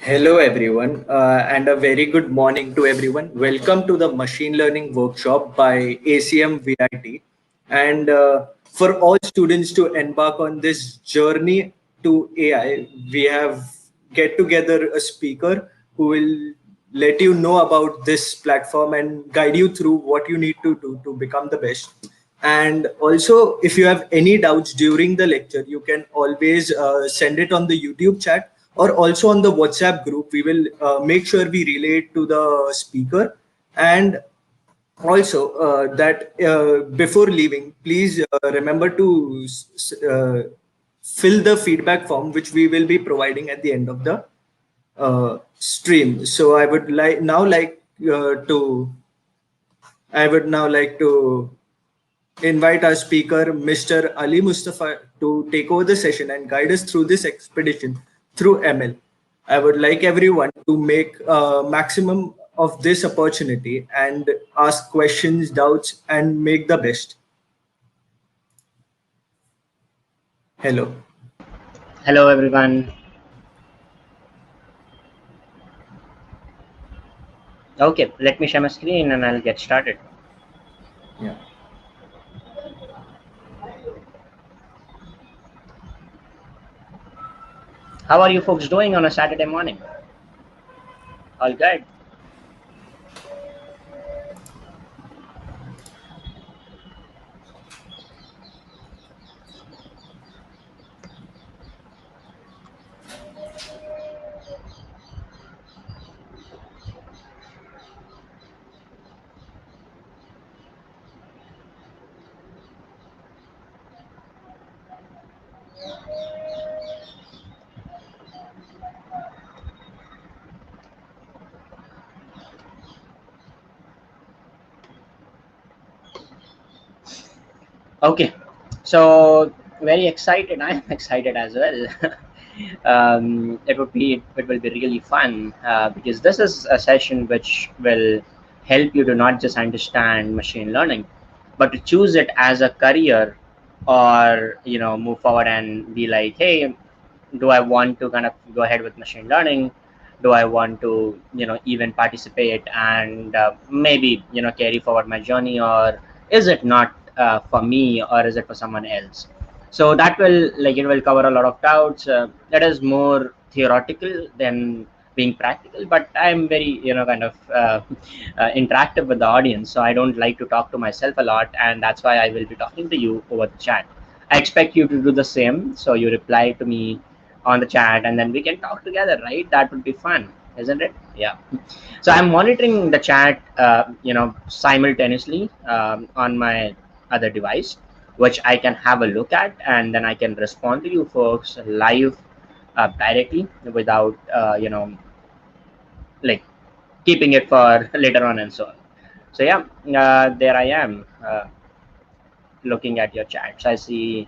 Hello, everyone, and a very good morning to everyone. Welcome to the Machine Learning Workshop by ACM-VIT. And for all students to embark on this journey to AI, we have get together a speaker who will let you know about this platform and guide you through what you need to do to become the best. And also, if you have any doubts during the lecture, you can always send it on the YouTube chat or also on the WhatsApp group. We will make sure we relay it to the speaker. And also, that before leaving, please remember to fill the feedback form, which we will be providing at the end of the stream. So I would now like to invite our speaker, Mr. Ali Mustafa, to take over the session and guide us through this expedition through ML. I would like everyone to make maximum of this opportunity and ask questions, doubts, and make the best. Hello. Hello, everyone. Okay, let me share my screen and I'll get started. Yeah. How are you folks doing on a Saturday morning? All good? Okay, so very excited. I'm excited as well. It will be really fun because this is a session which will help you to not just understand machine learning, but to choose it as a career, or move forward and be like, hey, do I want to kind of go ahead with machine learning? Do I want to even participate and maybe carry forward my journey, or is it not for me, or is it for someone else? So that will it will cover a lot of doubts. That is more theoretical than being practical, but I'm very kind of interactive with the audience, so I don't like to talk to myself a lot, and that's why I will be talking to you over the chat. I expect you to do the same, so you reply to me on the chat and then we can talk together, right? That would be fun, isn't it? Yeah. So I'm monitoring the chat simultaneously on my other device, which I can have a look at, and then I can respond to you folks live directly without like keeping it for later on and so on. So yeah, there I am looking at your chat. So I see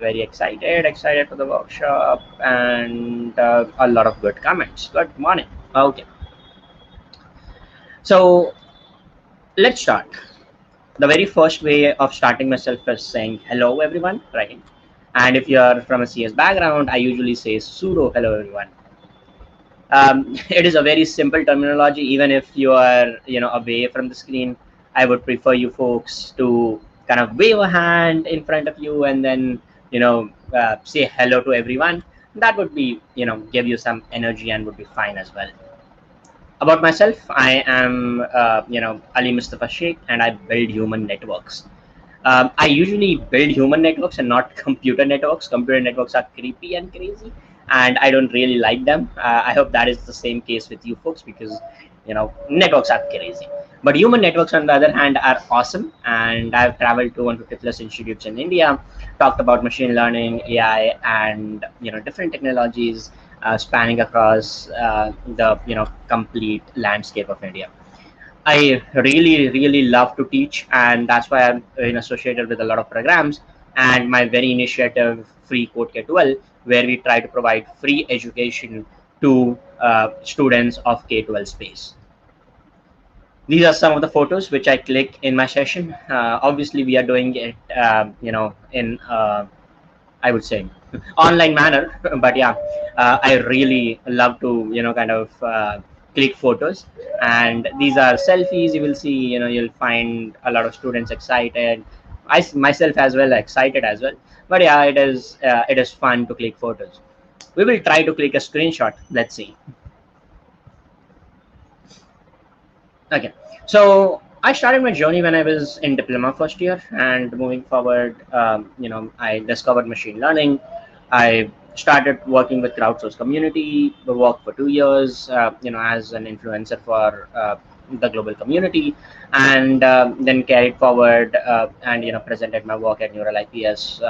very excited for the workshop, and a lot of good comments. Good morning. Okay, so let's start. The very first way of starting myself is saying hello everyone, right? And if you're from a CS background, I usually say sudo hello everyone. It is a very simple terminology. Even if you are away from the screen, I would prefer you folks to kind of wave a hand in front of you and then say hello to everyone. That would be give you some energy and would be fine as well. About myself, I am Ali Mustafa Sheikh, and I build human networks. I usually build human networks and not computer networks. Computer networks are creepy and crazy, and I don't really like them. I hope that is the same case with you folks, because networks are crazy. But human networks, on the other hand, are awesome. And I've traveled to 150 plus institutes in India, talked about machine learning, AI, and different technologies spanning across the complete landscape of India. I really love to teach, and that's why I'm associated with a lot of programs. And my very initiative, Free Code K12, where we try to provide free education to students of K12 space. These are some of the photos which I click in my session. Obviously, we are doing it, in I would say online manner. But yeah, I really love to kind of click photos, and these are selfies. You will see, you'll find a lot of students excited. Myself as well excited as well. But yeah, it is fun to click photos. We will try to click a screenshot. Let's see. Okay, so I started my journey when I was in diploma first year, and moving forward, I discovered machine learning. I started working with crowdsource community. I worked for 2 years, as an influencer for the global community, and then carried forward and presented my work at Neural IPS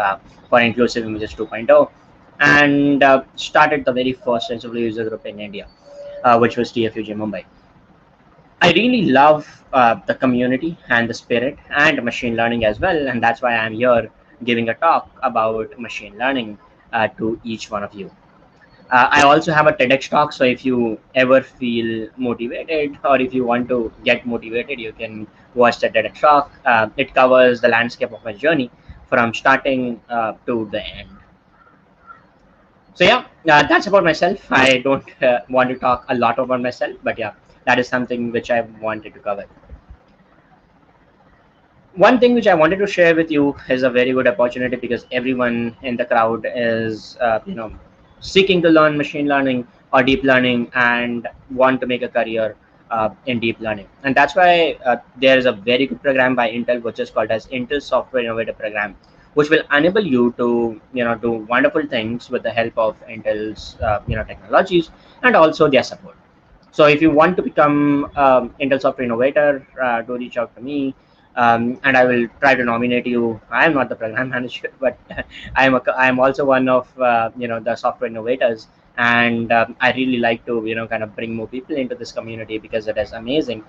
for Inclusive Images 2.0, and started the very first sensible user group in India, which was TFUG Mumbai. I really love the community and the spirit and machine learning as well, and that's why I'm here giving a talk about machine learning to each one of you. I also have a TEDx talk, so if you ever feel motivated or if you want to get motivated, you can watch the TEDx talk. It covers the landscape of my journey from starting to the end. So yeah, that's about myself. I don't want to talk a lot about myself, but yeah, that is something which I wanted to cover. One thing which I wanted to share with you is a very good opportunity, because everyone in the crowd is seeking to learn machine learning or deep learning and want to make a career in deep learning. And that's why there is a very good program by Intel, which is called as Intel Software Innovator Program, which will enable you to do wonderful things with the help of Intel's technologies and also their support. So if you want to become Intel Software Innovator, do reach out to me, and I will try to nominate you. I am not the program manager, but I am also one of the software innovators, and I really like to kind of bring more people into this community, because it is amazing,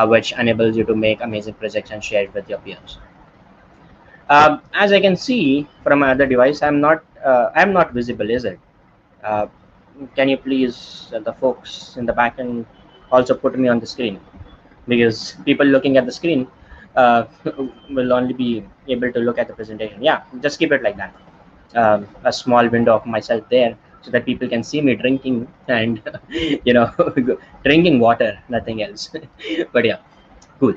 which enables you to make amazing projects and share it with your peers. As I can see from my other device, I'm not visible, is it? Can you please, the folks in the back end, also put me on the screen, because people looking at the screen will only be able to look at the presentation. Yeah, just keep it like that. A small window of myself there, so that people can see me drinking and drinking water, nothing else. But yeah, cool.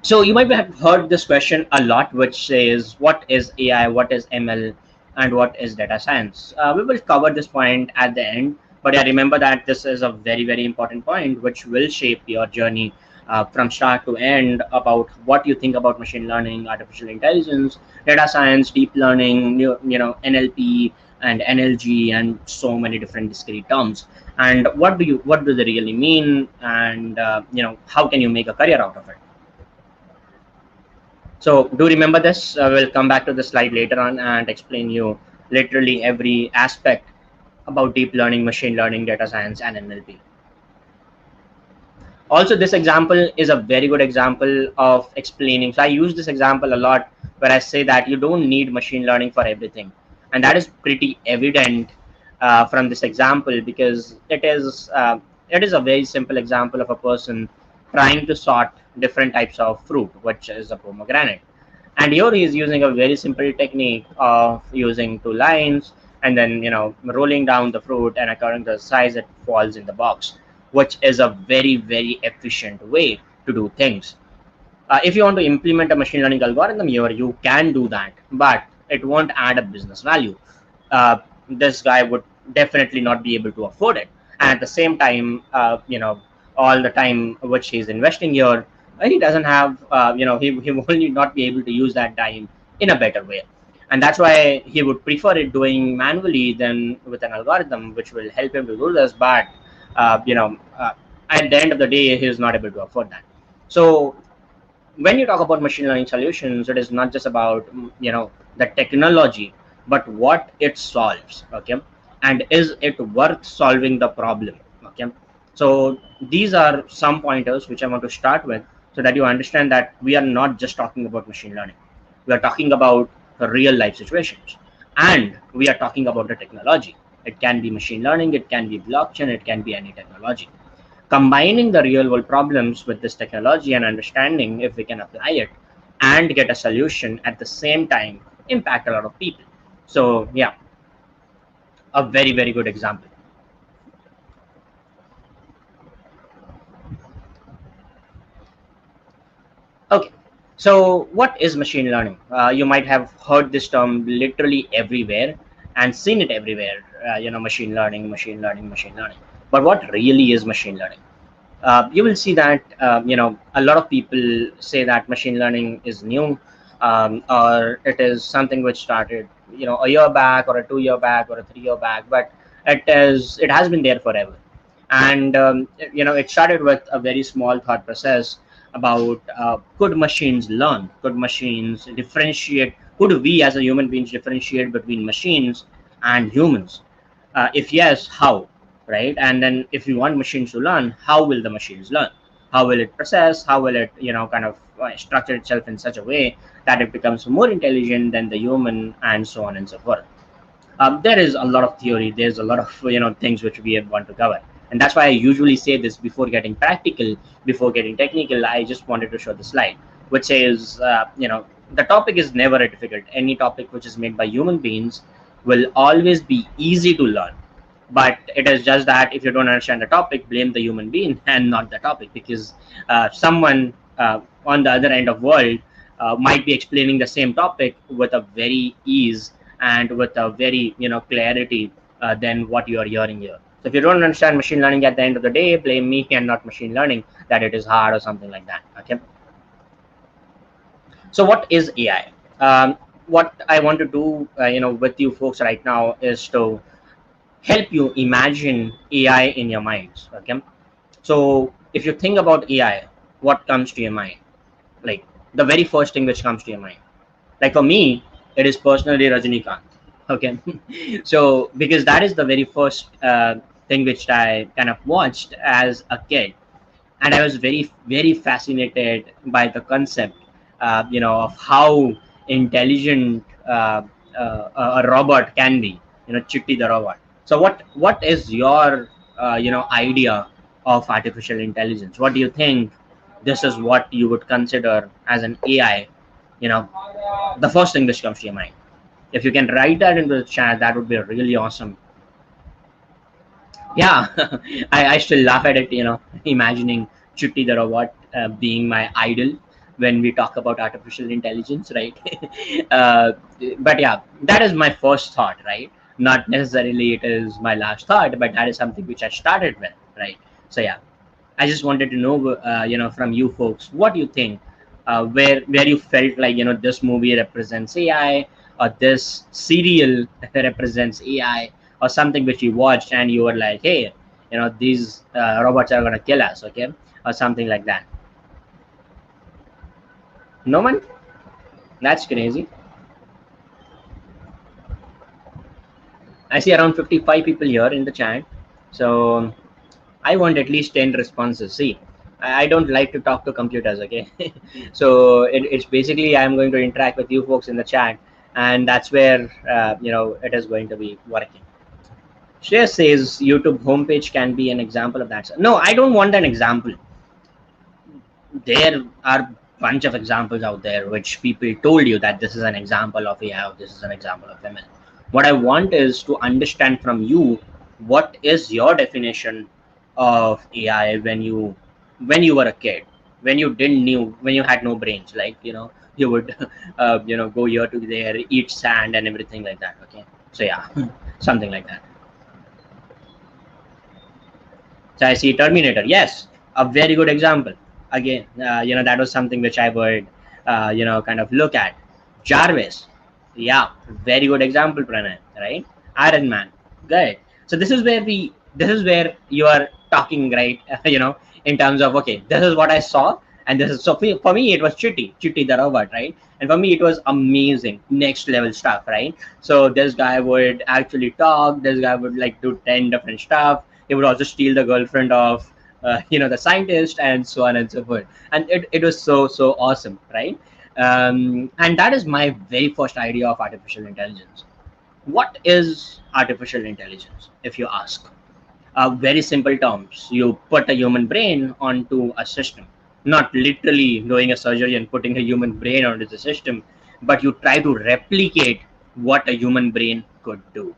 So you might have heard this question a lot, which says, what is AI, what is ML, and what is data science? We will cover this point at the end, but yeah, remember that this is a very, very important point, which will shape your journey from start to end, about what you think about machine learning, artificial intelligence, data science, deep learning, NLP and NLG, and so many different discrete terms. And what do they really mean? And how can you make a career out of it? So do remember this. We'll come back to the slide later on and explain you literally every aspect about deep learning, machine learning, data science, and NLP. Also, this example is a very good example of explaining. So I use this example a lot, where I say that you don't need machine learning for everything. And that is pretty evident from this example, because it is a very simple example of a person trying to sort different types of fruit, which is a pomegranate. And here he is using a very simple technique of using two lines, and then rolling down the fruit, and according to the size it falls in the box, which is a very, very efficient way to do things. If you want to implement a machine learning algorithm here, you can do that, but it won't add a business value. This guy would definitely not be able to afford it. And at the same time, all the time which he's investing here, he doesn't have, he will only not be able to use that time in a better way. And that's why he would prefer it doing manually than with an algorithm, which will help him to do this. But at the end of the day, he is not able to afford that. So when you talk about machine learning solutions, it is not just about the technology, but what it solves. Okay, and is it worth solving the problem? Okay, so these are some pointers which I want to start with, so that you understand that we are not just talking about machine learning. We are talking about real life situations, and we are talking about the technology. It can be machine learning, it can be blockchain, it can be any technology. Combining the real world problems with this technology and understanding if we can apply it and get a solution at the same time impact a lot of people. So yeah, a very, very good example. Okay, so what is machine learning? You might have heard this term literally everywhere and seen it everywhere. Machine learning, machine learning, machine learning. But what really is machine learning? You will see that a lot of people say that machine learning is new, or it is something which started a year back or a 2 year back or a 3 year back, but it has been there forever. And it started with a very small thought process about could machines learn, could machines differentiate, could we as a human beings differentiate between machines and humans? If yes, how? Right? And then if you want machines to learn, how will the machines learn? How will it process? How will it kind of structure itself in such a way that it becomes more intelligent than the human, and so on and so forth. There is a lot of theory, there's a lot of things which we want to cover, and that's why I usually say this before getting practical, before getting technical. I just wanted to show the slide which says the topic is never a difficult. Any topic which is made by human beings will always be easy to learn, but it is just that if you don't understand the topic, blame the human being and not the topic, because someone on the other end of world might be explaining the same topic with a very ease and with a very clarity than what you are hearing here. So if you don't understand machine learning, at the end of the day, blame me and not machine learning that it is hard or something like that. Okay, so what is AI? What I want to do with you folks right now is to help you imagine AI in your minds. Okay, so if you think about AI, what comes to your mind? Like the very first thing which comes to your mind. Like for me, it is personally Rajinikanth. Okay, so because that is the very first thing which I kind of watched as a kid, and I was very, very fascinated by the concept, of how intelligent a robot can be. Chitti the robot. So what is your idea of artificial intelligence? What do you think? This is what you would consider as an AI. The first thing which comes to your mind. If you can write that into the chat, that would be really awesome. Yeah, I still laugh at it, imagining Chutti the robot being my idol when we talk about artificial intelligence, right? uh, but yeah, that is my first thought, right? Not necessarily it is my last thought, but that is something which I started with, right? So yeah, I just wanted to know, from you folks, what do you think? Where you felt like this movie represents AI, or this serial represents AI, or something which you watched and you were like, hey, these robots are gonna kill us, okay, or something like that. No one? That's crazy. I see around 55 people here in the chat, so I want at least 10 responses. See, I don't like to talk to computers, okay? So it's basically I'm going to interact with you folks in the chat, and that's where it is going to be working. Shreya says YouTube homepage can be an example of that. No, I don't want an example. There are bunch of examples out there which people told you that this is an example of AI, or this is an example of ML. What I want is to understand from you, what is your definition of AI when you were a kid, when you didn't knew, when you had no brains, like you would go here to there, eat sand and everything like that. Okay, so yeah, something like that. So I see Terminator. Yes, a very good example. Again, that was something which I would, kind of look at. Jarvis. Yeah, very good example, Pranay. Right? Iron Man. Good. So this is where you are talking, right? In terms of, okay, this is what I saw, and this is, so for me it was Chitti the robot, right? And for me it was amazing, next level stuff, right? So this guy would actually talk. This guy would like do 10 different stuff. He would also steal the girlfriend of the scientist, and so on and so forth. And it was so awesome, right? And that is my very first idea of artificial intelligence. What is artificial intelligence, if you ask? Very simple terms. You put a human brain onto a system, not literally doing a surgery and putting a human brain onto the system, but you try to replicate what a human brain could do.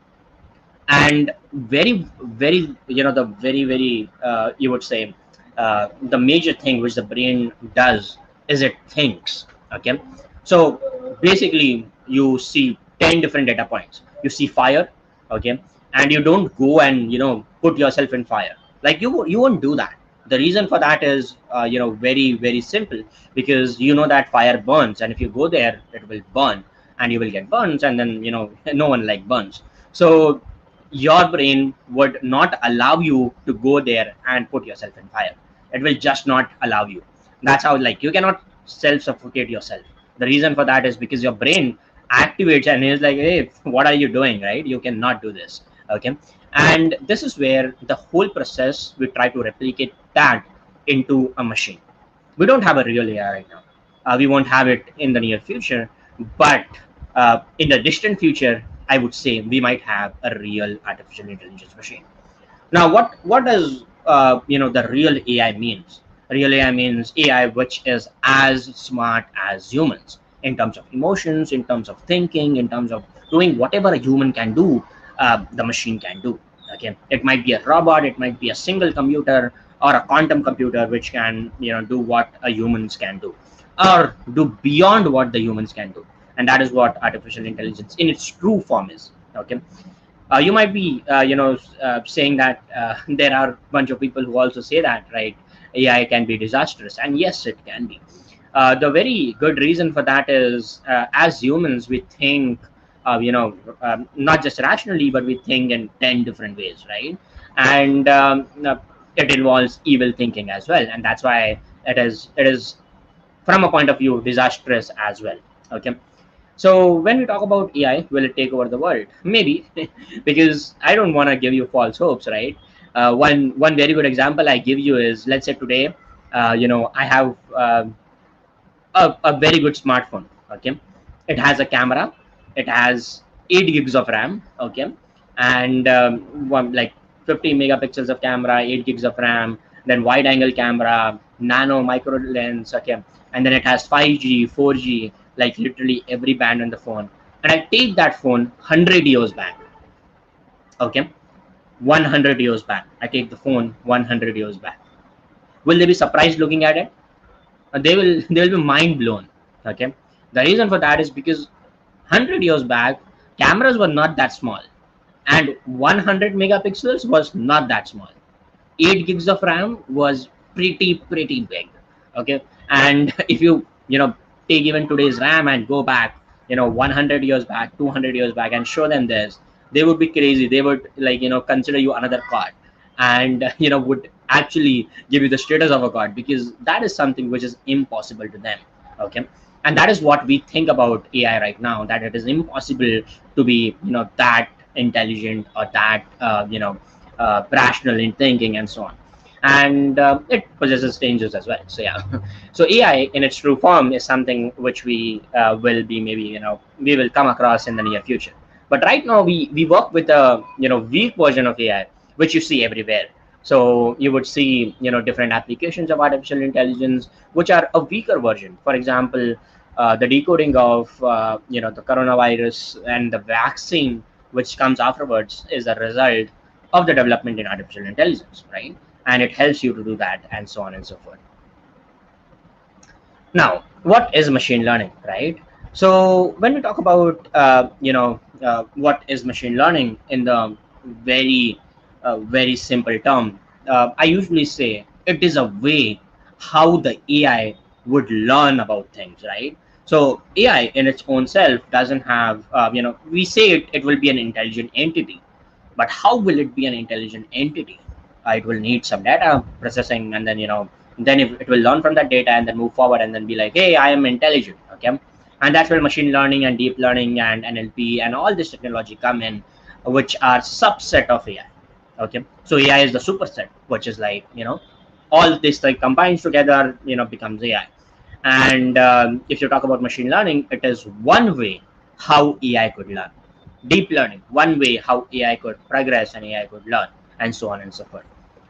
and very the very you would say the major thing which the brain does is it thinks. Okay, so basically you see 10 different data points, you see fire. Okay, and you don't go and put yourself in fire. Like you won't do that. The reason for that is very simple, because that fire burns, and if you go there it will burn and you will get burns, and then no one like burns. So your brain would not allow you to go there and put yourself in fire. It will just not allow you. That's how, like, you cannot self suffocate yourself. The reason for that is because your brain activates and is like, hey, what are you doing, right? You cannot do this. Okay, and this is where the whole process we try to replicate that into a machine. We don't have a real AI right now. We won't have it in the near future, but in the distant future, I would say we might have a real artificial intelligence machine. Now, what does the real AI means? Real AI means AI which is as smart as humans in terms of emotions, in terms of thinking, in terms of doing whatever a human can do, the machine can do. Okay, it might be a robot, it might be a single computer or a quantum computer which can do what a humans can do, or do beyond what the humans can do. And that is what artificial intelligence in its true form is. Okay, you might be saying that there are a bunch of people who also say that, right, AI can be disastrous, and yes, it can be. The very good reason for that is, as humans we think not just rationally, but we think in 10 different ways, right? And it involves evil thinking as well, and that's why it is from a point of view disastrous as well. Okay, so when we talk about AI, will it take over the world? Maybe, because I don't want to give you false hopes, right? One very good example I give you is, let's say today, I have a very good smartphone. Okay, it has a camera, it has 8 gigs of RAM. Okay, and like 50 megapixels of camera, 8 gigs of RAM, then wide angle camera, nano micro lens. Okay, and then it has 5G, 4G, like literally every band on the phone. And I take that phone 100 years back. Okay, 100 years back. I take the phone 100 years back. Will they be surprised looking at it? They will be mind blown. Okay, the reason for that is because 100 years back cameras were not that small, and 100 megapixels was not that small. 8 gigs of RAM was pretty big. Okay, and if you take even today's RAM and go back 100 years back, 200 years back, and show them this, they would be crazy. They would, like, consider you another god, and would actually give you the status of a god, because that is something which is impossible to them. Okay, and that is what we think about AI right now, that it is impossible to be that intelligent or that rational in thinking and so on. And it possesses dangers as well. So yeah, so AI in its true form is something which we will be, maybe we will come across in the near future. But right now we work with a weak version of AI which you see everywhere. So you would see different applications of artificial intelligence which are a weaker version. For example, the decoding of the coronavirus and the vaccine which comes afterwards is a result of the development in artificial intelligence, right? And it helps you to do that, and so on and so forth. Now, what is machine learning, right? So when we talk about what is machine learning in the very simple term, I usually say it is a way how the AI would learn about things, right? So AI in its own self doesn't have we say it will be an intelligent entity, but how will it be an intelligent entity? It will need some data processing, and then it will learn from that data and then move forward and then be like, hey, I am intelligent. Okay, and that's where machine learning and deep learning and NLP and all this technology come in, which are subset of AI. Okay, so AI is the superset, which is like all this like combines together becomes AI. And if you talk about machine learning, it is one way how AI could learn. Deep learning, one way how AI could progress and AI could learn, and so on and so forth.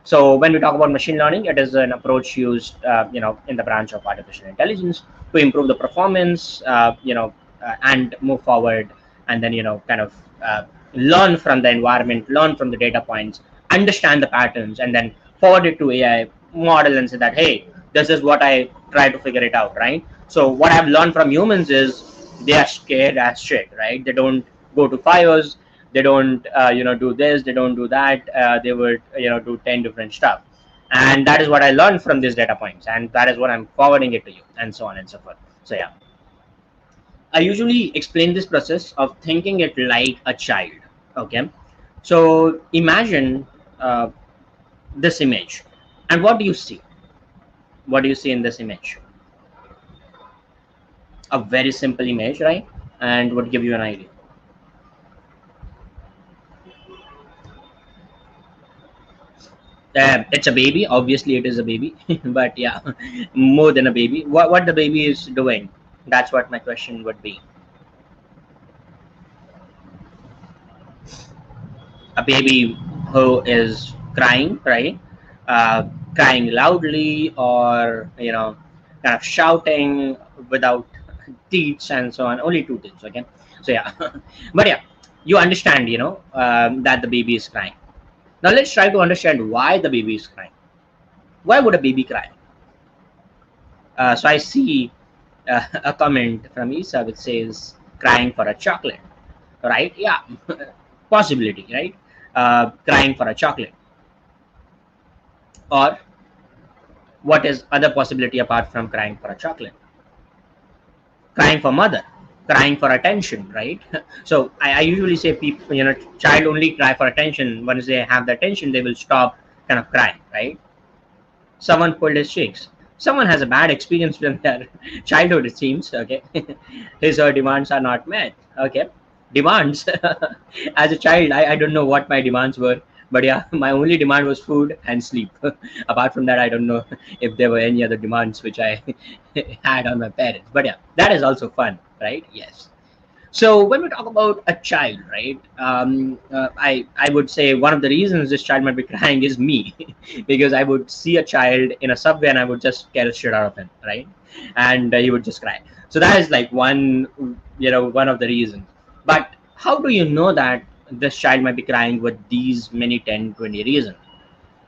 So when we talk about machine learning, it is an approach used in the branch of artificial intelligence to improve the performance and move forward, and then kind of learn from the environment, learn from the data points, understand the patterns, and then forward it to AI model and say that, hey, this is what I try to figure it out, right? So what I've learned from humans is they are scared as shit, right? They don't go to fires, they don't do this, they don't do that, they would do 10 different stuff. And that is what I learned from these data points, and that is what I'm forwarding it to you, and so on and so forth. So yeah, I usually explain this process of thinking it like a child. Okay, so imagine uh, this image, and what do you see? What do you see in this image? A very simple image, right? And would give you an idea. It's a baby. Obviously, it is a baby, but yeah, more than a baby. What the baby is doing? That's what my question would be. A baby who is crying, right? Crying loudly, or kind of shouting without teeth and so on. Only two teeth, okay? So yeah, but yeah, you understand, that the baby is crying. Now let's try to understand why the baby is crying. Why would a baby cry? So I see a comment from Isa which says crying for a chocolate, right? Yeah, possibility, right? Crying for a chocolate. Or what is other possibility apart from crying for a chocolate? Crying for mother, crying for attention, right? So I usually say people, child only cry for attention. Once they have the attention, they will stop kind of crying, right? Someone pulled his cheeks. Someone has a bad experience from their childhood, it seems. Okay, his or her demands are not met. Okay, demands. As a child, I don't know what my demands were, but yeah, my only demand was food and sleep. Apart from that, I don't know if there were any other demands which I had on my parents. But yeah, that is also fun, right? Yes. So when we talk about a child, right? I would say one of the reasons this child might be crying is me, because I would see a child in a subway and I would just scare the shit out of him, right? And he would just cry. So that is like one of the reasons. But how do you know that this child might be crying with these many 10, 20 reasons?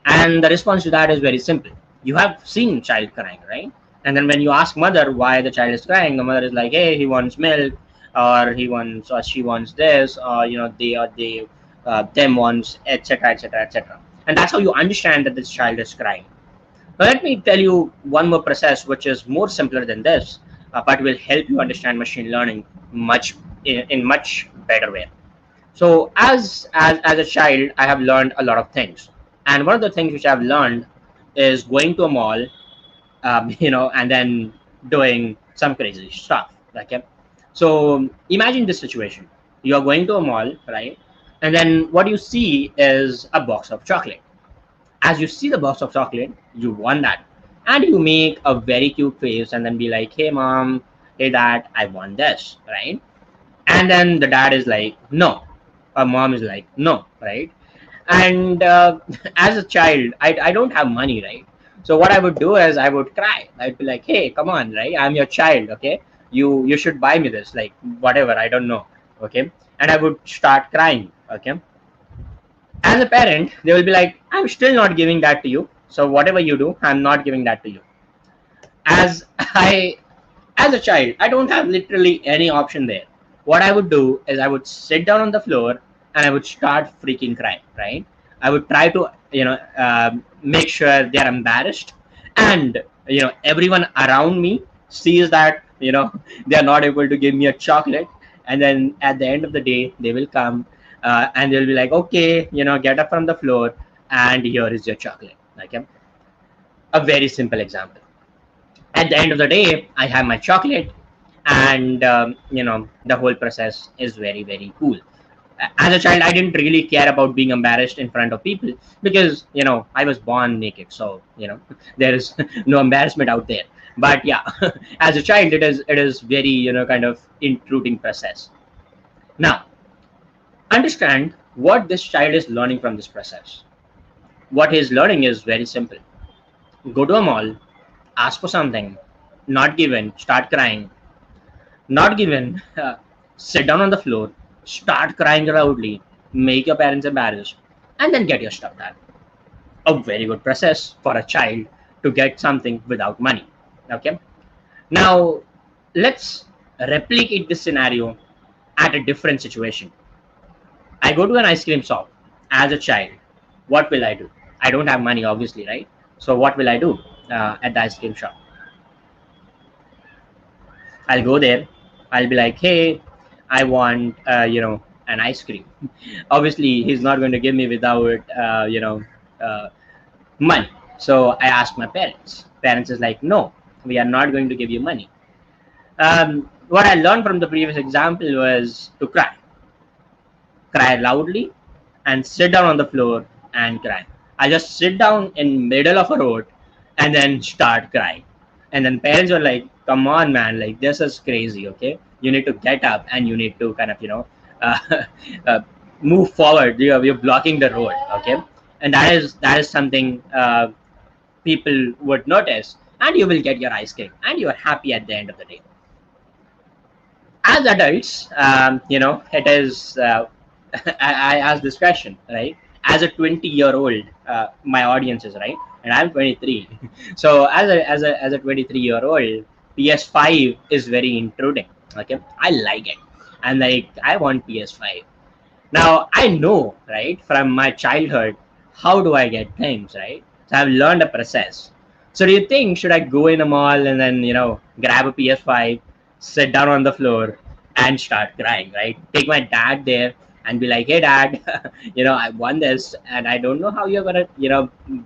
And the response to that is very simple. You have seen child crying, right? And then when you ask mother why the child is crying, the mother is like, hey, he wants milk, or he wants, or she wants this, or they them wants, etc., etc., etc. And that's how you understand that this child is crying. Now let me tell you one more process which is more simpler than this, but will help you understand machine learning much in much better way. So as a child, I have learned a lot of things, and one of the things which I've learned is going to a mall, and then doing some crazy stuff. Okay, so imagine this situation: you are going to a mall, right? And then what you see is a box of chocolate. As you see the box of chocolate, you want that, and you make a very cute face, and then be like, "Hey, mom, hey, dad, I want this," right? And then the dad is like, no, or mom is like, no, right? And as a child, I don't have money, right? So what I would do is I would cry. I'd be like, hey, come on, right? I'm your child, okay? You should buy me this, like whatever, I don't know, okay? And I would start crying, okay? As a parent, they will be like, I'm still not giving that to you, so whatever you do, I'm not giving that to you. as i as a child, I don't have literally any option there. What I would do is I would sit down on the floor and I would start freaking crying, right? I would try to make sure they're embarrassed, and everyone around me sees that they're not able to give me a chocolate. And then at the end of the day, they will come, and they'll be like, okay, get up from the floor, and here is your chocolate. Okay, a very simple example. At the end of the day, I have my chocolate, and the whole process is very, very cool. As a child, I didn't really care about being embarrassed in front of people, because I was born naked, so there is no embarrassment out there. But yeah, as a child, it is very kind of intruding process. Now understand what this child is learning from this process. What he's learning is very simple: go to a mall, ask for something, not given, start crying. Not given, sit down on the floor, start crying loudly. make your parents embarrassed, and then get your stuff done. A very good process for a child to get something without money. Okay. Now, let's replicate this scenario at a different situation. I go to an ice cream shop as a child. What will I do? I don't have money, obviously, right? So what will I do at the ice cream shop? I'll go there. I'll be like, hey, I want, an ice cream. Obviously, he's not going to give me without, uh, money. So I asked my parents. Parents is like, no, we are not going to give you money. What I learned from the previous example was to cry loudly, and sit down on the floor and cry. I just sit down in middle of a road and then start crying. And then parents were like, "Come on, man! Like this is crazy. Okay, you need to get up and you need to kind of uh, uh, move forward. You're blocking the road. Okay." And that is something people would notice, and you will get your ice cream, and you are happy at the end of the day. As adults, it is. I asked this question, right? As a 20-year-old, my audience is right, and I'm 23. So as a 23-year-old, PS5 is very intruding. Okay, I like it, and like I want PS5. Now I know, right, from my childhood, how do I get things, right? So I've learned a process. So do you think should I go in a mall and then grab a PS5, sit down on the floor, and start crying, right? Take my dad there and be like, "Hey, dad, I won this, and I don't know how you're gonna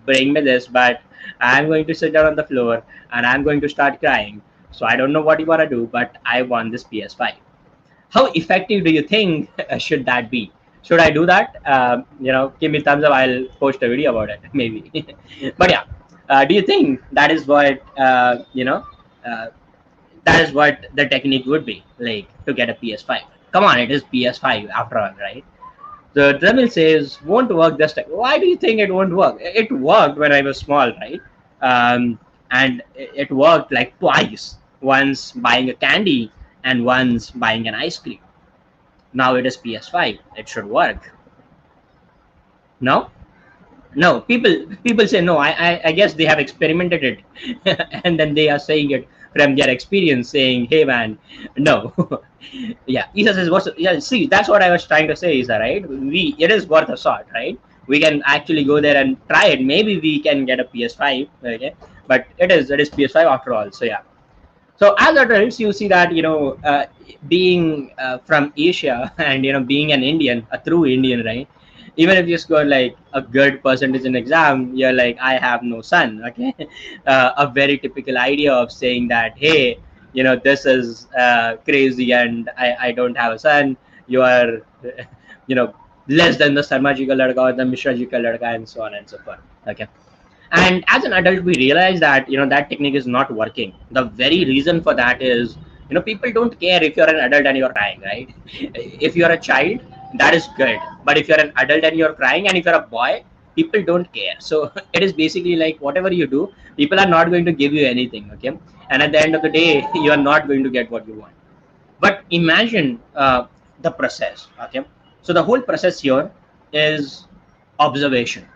bring me this, but I'm going to sit down on the floor and I'm going to start crying. So I don't know what you wanna do, but I won this PS5." How effective do you think should that be? Should I do that? Give me thumbs up. I'll post a video about it, maybe. But yeah, do you think that is what uh, that is what the technique would be like to get a PS5? Come on, it is PS5 after all, right? The Dremel says won't work this time. Why do you think it won't work? It worked when I was small, right? And it worked like twice. Once buying a candy and once buying an ice cream. Now it is PS5. It should work. No? No. People say no. I guess they have experimented it, and then they are saying it from their experience, saying, "Hey man, no." Yeah. Isa says, "What's yeah?" See, that's what I was trying to say. Isa, right? It is worth a shot, right? We can actually go there and try it. Maybe we can get a PS5. Okay, but it is PS5 after all. So yeah. So as adults, you see that being from Asia and being an Indian, a true Indian, right? Even if you score like a good percentage in exam, you're like, I have no son. Okay, a very typical idea of saying that, hey, this is crazy, and I don't have a son. You are, you know, less than the Sarma ji ka ladka or the Mishra ji ka ladka, and so on and so forth. Okay. And as an adult, we realize that that technique is not working. The very reason for that is people don't care if you're an adult and you're crying, right? If you're a child, that is good, but if you're an adult and you're crying, and if you're a boy, people don't care. So it is basically like whatever you do, people are not going to give you anything. Okay, and at the end of the day, you are not going to get what you want. But imagine the process. Okay, so the whole process here is observation.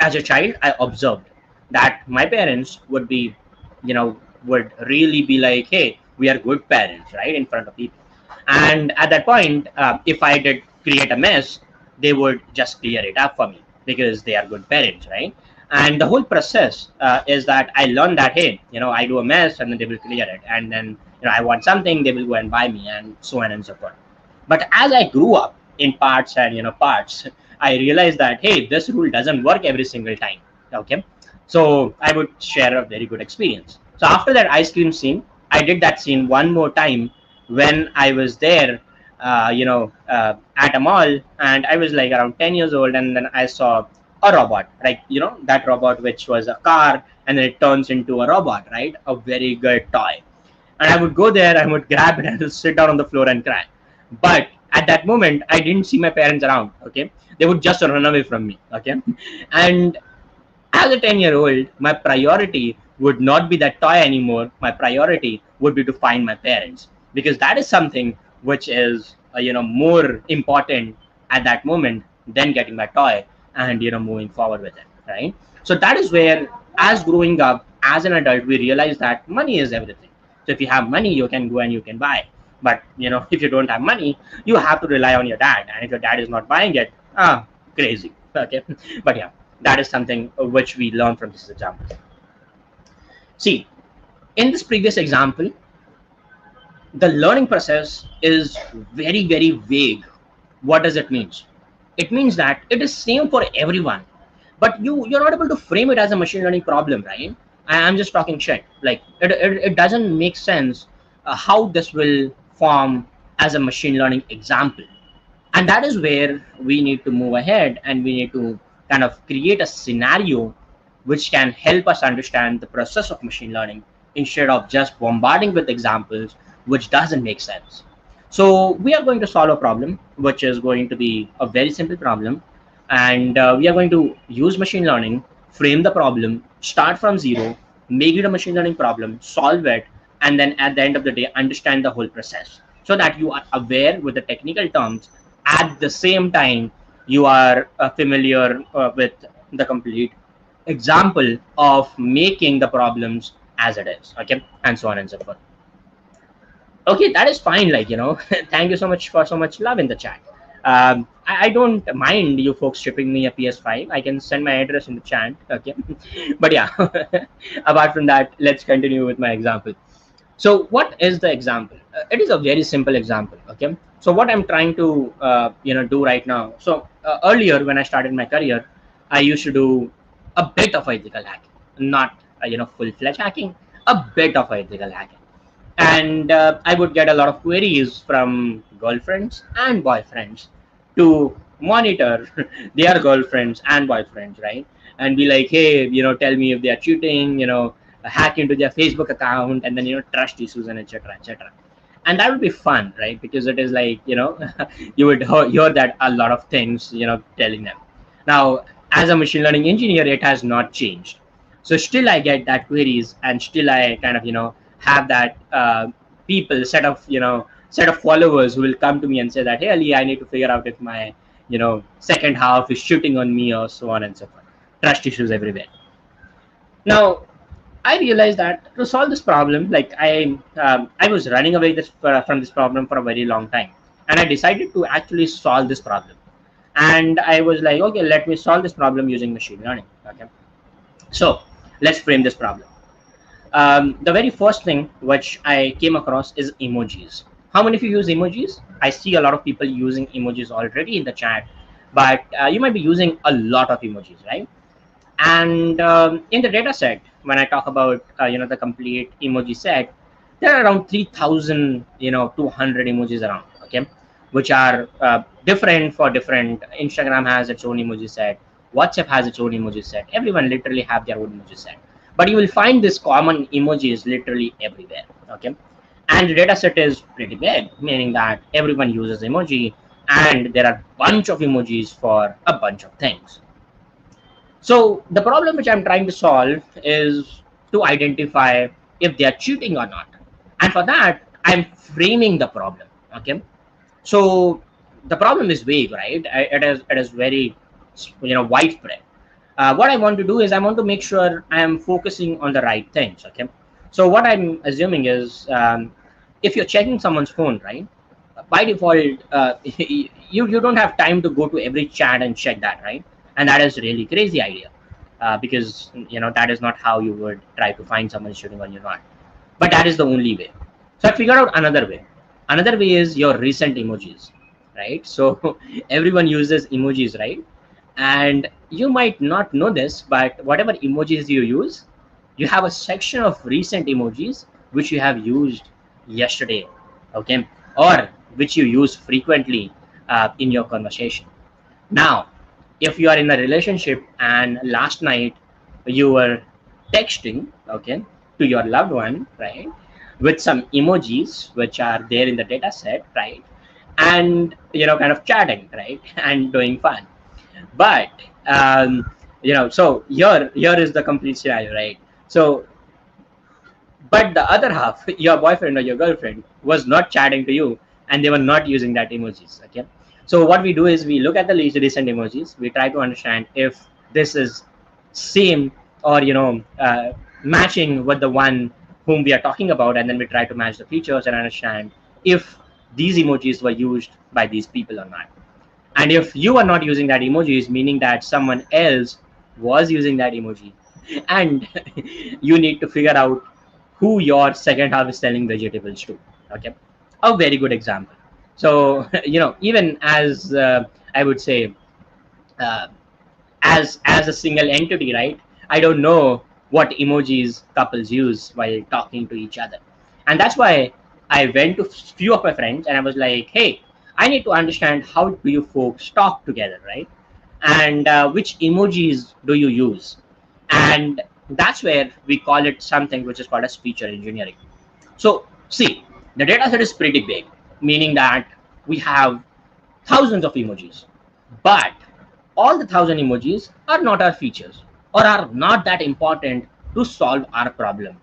As a child, I observed that my parents would be, would really be like, hey, we are good parents, right, in front of people. And at that point, if I did create a mess, they would just clear it up for me because they are good parents, right? And the whole process is that I learned that, hey, I do a mess and then they will clear it. And then, I want something, they will go and buy me, and so on and so forth. But as I grew up in parts and, parts, I realized that, hey, this rule doesn't work every single time. Okay. So I would share a very good experience. So after that ice cream scene, I did that scene one more time when I was there, at a mall, and I was like around 10 years old, and then I saw a robot, like, that robot which was a car, and then it turns into a robot, right? A very good toy. And I would go there, I would grab it and just sit down on the floor and cry. But at that moment, I didn't see my parents around. Okay, they would just run away from me. Okay, and as a 10-year-old, my priority would not be that toy anymore. My priority would be to find my parents, because that is something which is more important at that moment then getting my toy, and moving forward with it, right? So that is where, as growing up as an adult, we realize that money is everything. So if you have money, you can go and you can buy. But if you don't have money, you have to rely on your dad, and if your dad is not buying it, crazy. Okay. But yeah, that is something which we learn from this example. See, in this previous example, the learning process is very, very vague. What does it mean? It means that it is same for everyone, but you're not able to frame it as a machine learning problem, right? I'm just talking shit. Like it doesn't make sense how this will form as a machine learning example. And that is where we need to move ahead, and we need to kind of create a scenario which can help us understand the process of machine learning instead of just bombarding with examples which doesn't make sense. So we are going to solve a problem which is going to be a very simple problem, and we are going to use machine learning, frame the problem, start from zero, make it a machine learning problem, solve it, and then at the end of the day understand the whole process, so that you are aware with the technical terms. At the same time, you are familiar with the complete example of making the problems as it is, okay, and so on and so forth. Okay, that is fine. Like, thank you so much for so much love in the chat. I don't mind you folks shipping me a PS5. I can send my address in the chat. Okay. But yeah, apart from that, let's continue with my example. So what is the example? It is a very simple example. Okay. So what I'm trying to, do right now. So earlier when I started my career, I used to do a bit of ethical hacking, not, full-fledged hacking, a bit of ethical hacking. And I would get a lot of queries from girlfriends and boyfriends to monitor their girlfriends and boyfriends, right? And be like, hey, tell me if they are cheating, hack into their Facebook account, and then trust issues and etc, etc. And that would be fun, right? Because it is like, you would hear that a lot of things, telling them. Now, as a machine learning engineer, it has not changed. So still I get that queries, and still I kind of have that people set of followers who will come to me and say that, hey Ali, I need to figure out if my second half is shooting on me, or so on and so forth. Trust issues everywhere. Now I realized that to solve this problem, like I was running away from this problem for a very long time, and I decided to actually solve this problem. And I was like, okay, let me solve this problem using machine learning. Okay, so let's frame this problem. The very first thing which I came across is emojis. How many of you use emojis? I see a lot of people using emojis already in the chat, but you might be using a lot of emojis, right? And in the data set, when I talk about the complete emoji set, there are around 3,200 emojis around, okay, which are different for different. Instagram has its own emoji set, WhatsApp has its own emoji set. Everyone literally have their own emoji set, but you will find this common emojis literally everywhere, okay. And the data set is pretty big, meaning that everyone uses emoji, and there are a bunch of emojis for a bunch of things. So the problem which I'm trying to solve is to identify if they are cheating or not. And for that, I'm framing the problem. Okay. So the problem is vague, right? It is very widespread. What I want to do is I want to make sure I am focusing on the right things. Okay. So what I'm assuming is if you're checking someone's phone, right? By default, you don't have time to go to every chat and check that, right? And that is really crazy idea, because that is not how you would try to find someone shooting on you, not. But that is the only way. So I figured out another way. Another way is your recent emojis, right? So everyone uses emojis, right? And you might not know this, but whatever emojis you use, you have a section of recent emojis which you have used yesterday, okay, or which you use frequently in your conversation. Now, if you are in a relationship and last night you were texting, okay, to your loved one, right, with some emojis which are there in the data set, right, and kind of chatting, right, and doing fun. But so here is the complete scenario, right? So but the other half, your boyfriend or your girlfriend, was not chatting to you, and they were not using that emojis, okay. So what we do is we look at the recent emojis. We try to understand if this is same or matching with the one whom we are talking about, and then we try to match the features and understand if these emojis were used by these people or not. And if you are not using that emojis, meaning that someone else was using that emoji, and you need to figure out who your second half is selling vegetables to. Okay, a very good example. So even as I would say, uh, as a single entity, right? I don't know what emojis couples use while talking to each other, and that's why I went to few of my friends and I was like, hey, I need to understand how do you folks talk together, right? And which emojis do you use? And that's where we call it something which is called as feature engineering. So see, the data set is pretty big, meaning that we have thousands of emojis, but all the thousand emojis are not our features or are not that important to solve our problem.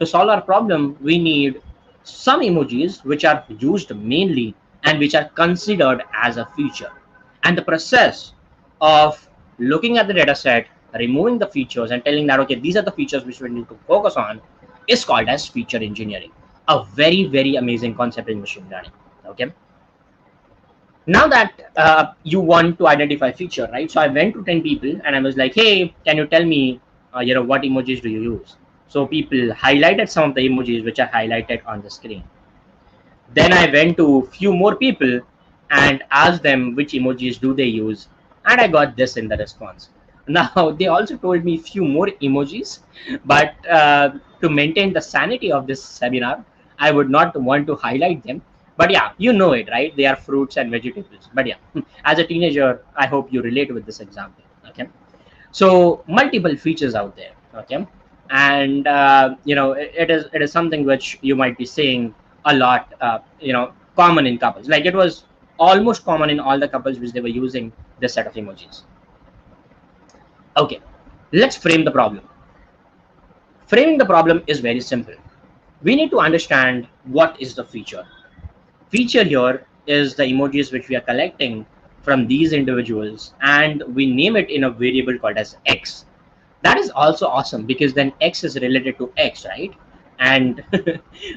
To solve our problem, we need some emojis which are used mainly and which are considered as a feature. And the process of looking at the data set, removing the features and telling that, okay, these are the features which we need to focus on is called as feature engineering. A very, very amazing concept in machine learning. Okay. Now that you want to identify feature, right? So I went to 10 people and I was like, hey, can you tell me what emojis do you use? So people highlighted some of the emojis which are highlighted on the screen. Then I went to few more people and asked them which emojis do they use, and I got this in the response. Now they also told me few more emojis, but to maintain the sanity of this seminar, I would not want to highlight them. But yeah, you know it, right? They are fruits and vegetables. But yeah, as a teenager, I hope you relate with this example. Okay, so multiple features out there. Okay, and it is something which you might be seeing a lot, common in couples. Like it was almost common in all the couples which they were using this set of emojis. Okay, let's frame the problem. Framing the problem is very simple. We need to understand what is the feature. Feature here is the emojis which we are collecting from these individuals, and we name it in a variable called as X. That is also awesome because then X is related to X, right? And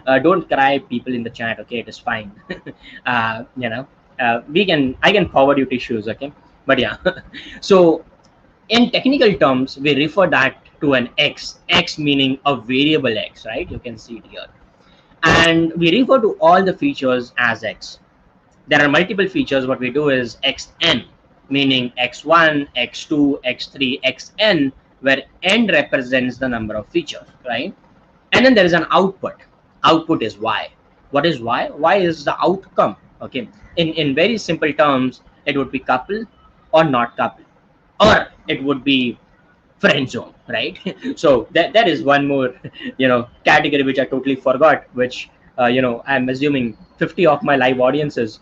don't cry, people in the chat. Okay, it is fine. I can forward you tissues. Okay, but yeah. So in technical terms, we refer that to an X meaning a variable X, right? You can see it here, and we refer to all the features as X. There are multiple features. What we do is xn, meaning x1, x2, x3, xn, where n represents the number of features, right? And then there is an output. Output is y. What is y? Y is the outcome. Okay, in very simple terms, it would be couple or not couple, or it would be friend zone, right? So that is one more category which I totally forgot, which I'm assuming 50 of my live audiences,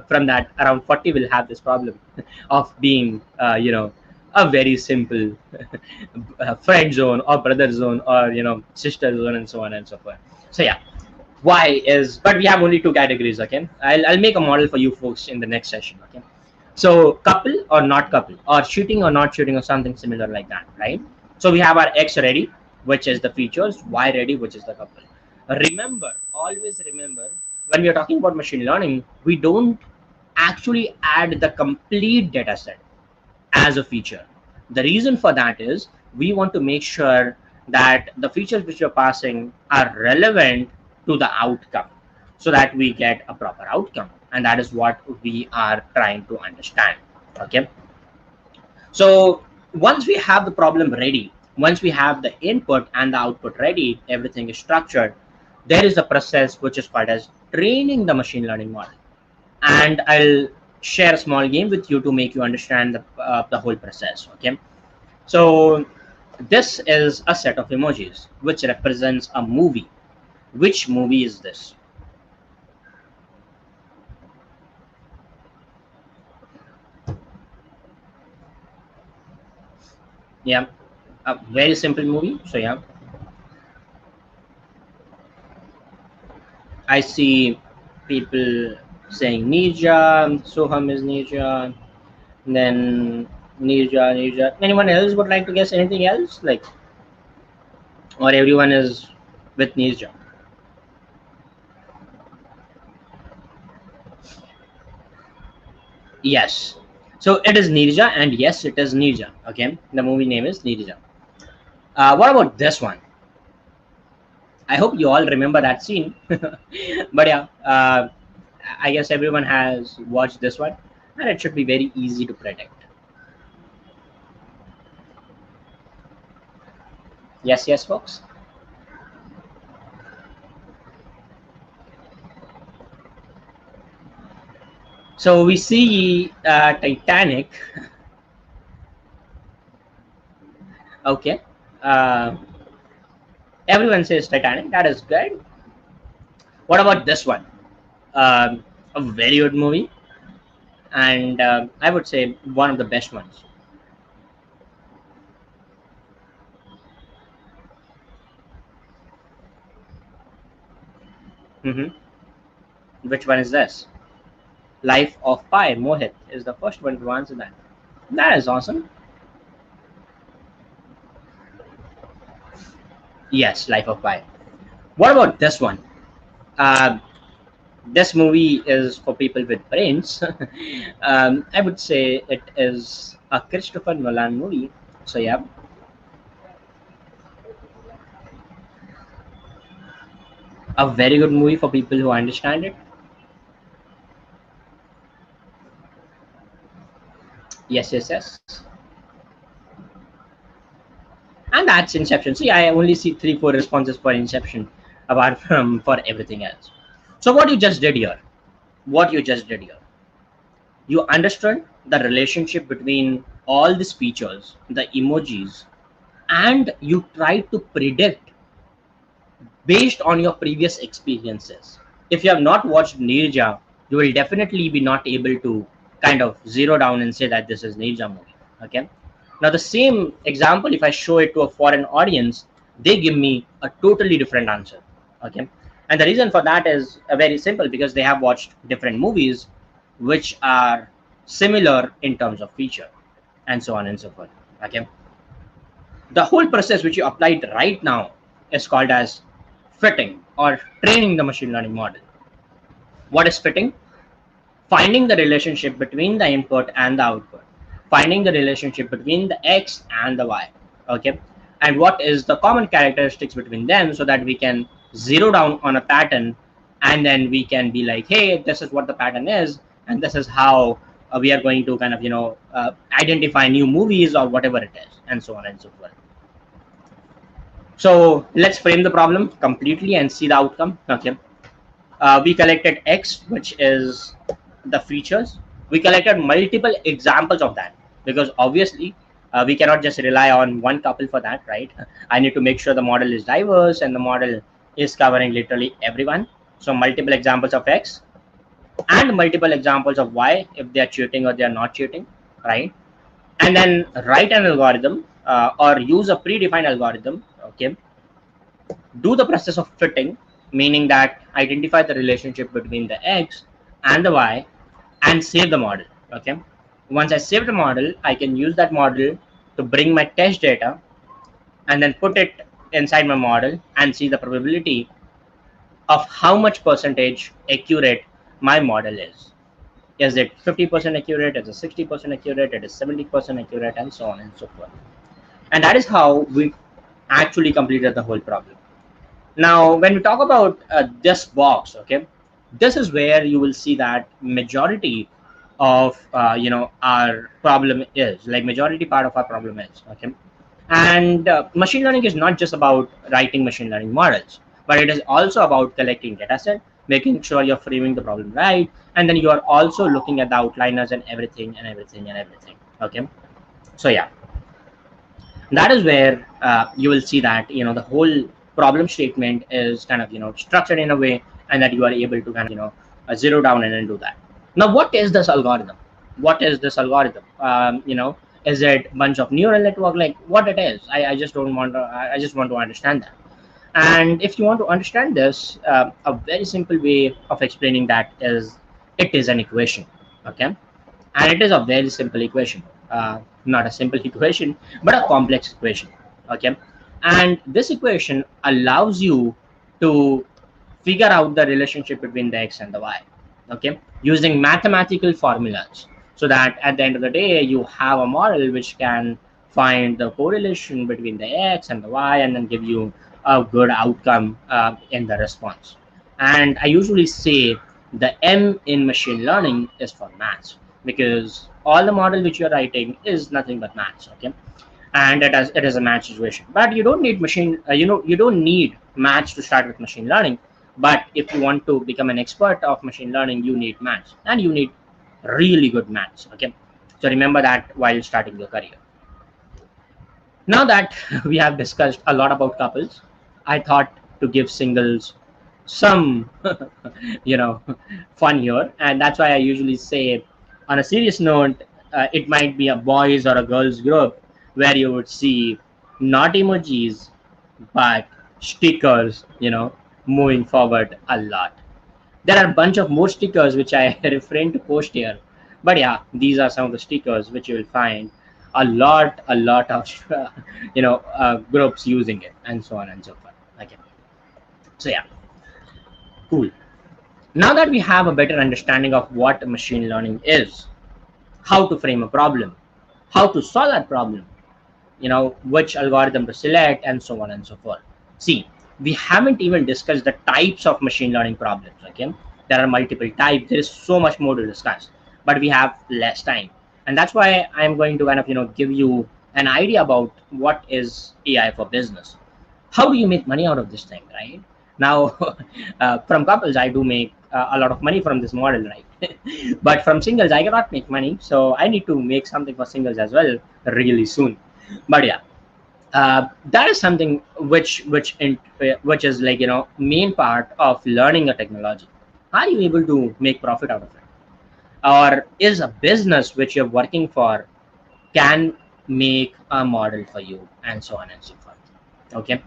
from that around 40 will have this problem of being a very simple friend zone or brother zone or sister zone and so on and so forth. So yeah, why is, but we have only two categories. Okay, I'll make a model for you folks in the next session. Okay, so couple or not couple, or shooting or not shooting, or something similar like that, right? So we have our X ready, which is the features, Y ready, which is the couple. Remember, always remember, when we are talking about machine learning, we don't actually add the complete data set as a feature. The reason for that is we want to make sure that the features which you're passing are relevant to the outcome so that we get a proper outcome. And that is what we are trying to understand. Okay. So once we have the problem ready, once we have the input and the output ready, everything is structured, there is a process which is called as training the machine learning model. And I'll share a small game with you to make you understand the whole process. Okay, so this is a set of emojis which represents a movie. Which movie is this? Yeah, a very simple movie. So yeah, I see people saying Nija, Soham is Nija, then Nija. Anyone else would like to guess anything else? Like, or everyone is with Nija? Yes. So it is Nirja, and yes, it is Nirja. Okay, the movie name is Nirja. What about this one? I hope you all remember that scene. But yeah, I guess everyone has watched this one, and it should be very easy to predict. Yes, yes, folks. So we see Titanic. Okay. Uh, Everyone says Titanic. That is good. What about this one? A very good movie, and I would say one of the best ones. Hmm. Which one is this? Life of Pi. Mohit is the first one to answer that. That is awesome. Yes, Life of Pi. What about this one? Uh, this movie is for people with brains. I would say it is a Christopher Nolan movie. So yeah, a very good movie for people who understand it. Yes, yes, yes. And that's Inception. See, I only see 3, 4 responses for Inception, apart from for everything else. So what you just did here, you understood the relationship between all these features, the emojis, and you try to predict based on your previous experiences. If you have not watched Nirja, you will definitely be not able to kind of zero down and say that this is Nirja movie. Okay. Now the same example, if I show it to a foreign audience, they give me a totally different answer. Okay. And the reason for that is very simple, because they have watched different movies which are similar in terms of feature and so on and so forth. Okay. The whole process which you applied right now is called as fitting or training the machine learning model. What is fitting? Finding the relationship between the input and the output, finding the relationship between the x and the y. Okay. And what is the common characteristics between them, so that we can zero down on a pattern, and then we can be like, hey, this is what the pattern is, and this is how we are going to kind of identify new movies or whatever it is, and so on and so forth. So let's frame the problem completely and see the outcome. Okay. We collected X, which is the features. We collected multiple examples of that, because obviously we cannot just rely on one couple for that, right? I need to make sure the model is diverse and the model is covering literally everyone. So multiple examples of X and multiple examples of Y, if they are cheating or they are not cheating, right? And then write an algorithm or use a predefined algorithm. Okay. Do the process of fitting, meaning that identify the relationship between the x and the y, and save the model. Okay. Once I save the model, I can use that model to bring my test data and then put it inside my model and see the probability of how much percentage accurate my model is. Is it 50% accurate? Is it 60% accurate? It is 70% accurate, and so on and so forth. And that is how we actually completed the whole problem. Now, when we talk about this box, okay, this is where you will see that majority of our problem is, like, majority part of our problem is. Okay. And machine learning is not just about writing machine learning models, but it is also about collecting data set, making sure you're framing the problem right, and then you are also looking at the outliners and everything and everything and everything. Okay. So yeah, that is where you will see that the whole problem statement is kind of structured in a way, and that you are able to kind of zero down and then do that. Now, what is this algorithm? What is this algorithm? Is it a bunch of neural network? Like, what it is? I just don't want to. I just want to understand that. And if you want to understand this, a very simple way of explaining that is It is an equation, okay, and it is a very simple equation, not a simple equation, but a complex equation, okay. And this equation allows you to figure out the relationship between the x and the y, okay, using mathematical formulas, so that at the end of the day you have a model which can find the correlation between the x and the y and then give you a good outcome in the response. And I usually say the M in machine learning is for maths, because all the model which you're writing is nothing but maths, okay. And it is a math situation, but you don't need you don't need maths to start with machine learning. But if you want to become an expert of machine learning, you need maths, and you need really good maths, okay. So remember that while starting your career. Now that we have discussed a lot about couples, I thought to give singles some fun here, and that's why I usually say, on a serious note, it might be a boys or a girls group where you would see not emojis but stickers, moving forward a lot. There are a bunch of more stickers which I refrain to post here, but yeah, these are some of the stickers which you will find a lot of groups using it, and so on and so forth. Okay, so yeah, cool. Now that we have a better understanding of what machine learning is, how to frame a problem, how to solve that problem, which algorithm to select, and so on and so forth. See, we haven't even discussed the types of machine learning problems, okay. There are multiple types, there is so much more to discuss, but we have less time, and that's why I'm going to kind of give you an idea about what is AI for business. How do you make money out of this thing, right? Now, from couples, I do make a lot of money from this model, right? But from singles, I cannot make money, so I need to make something for singles as well really soon. But yeah, that is something which is like main part of learning a technology. Are you able to make profit out of it, or is a business which you're working for can make a model for you, and so on and so forth, okay.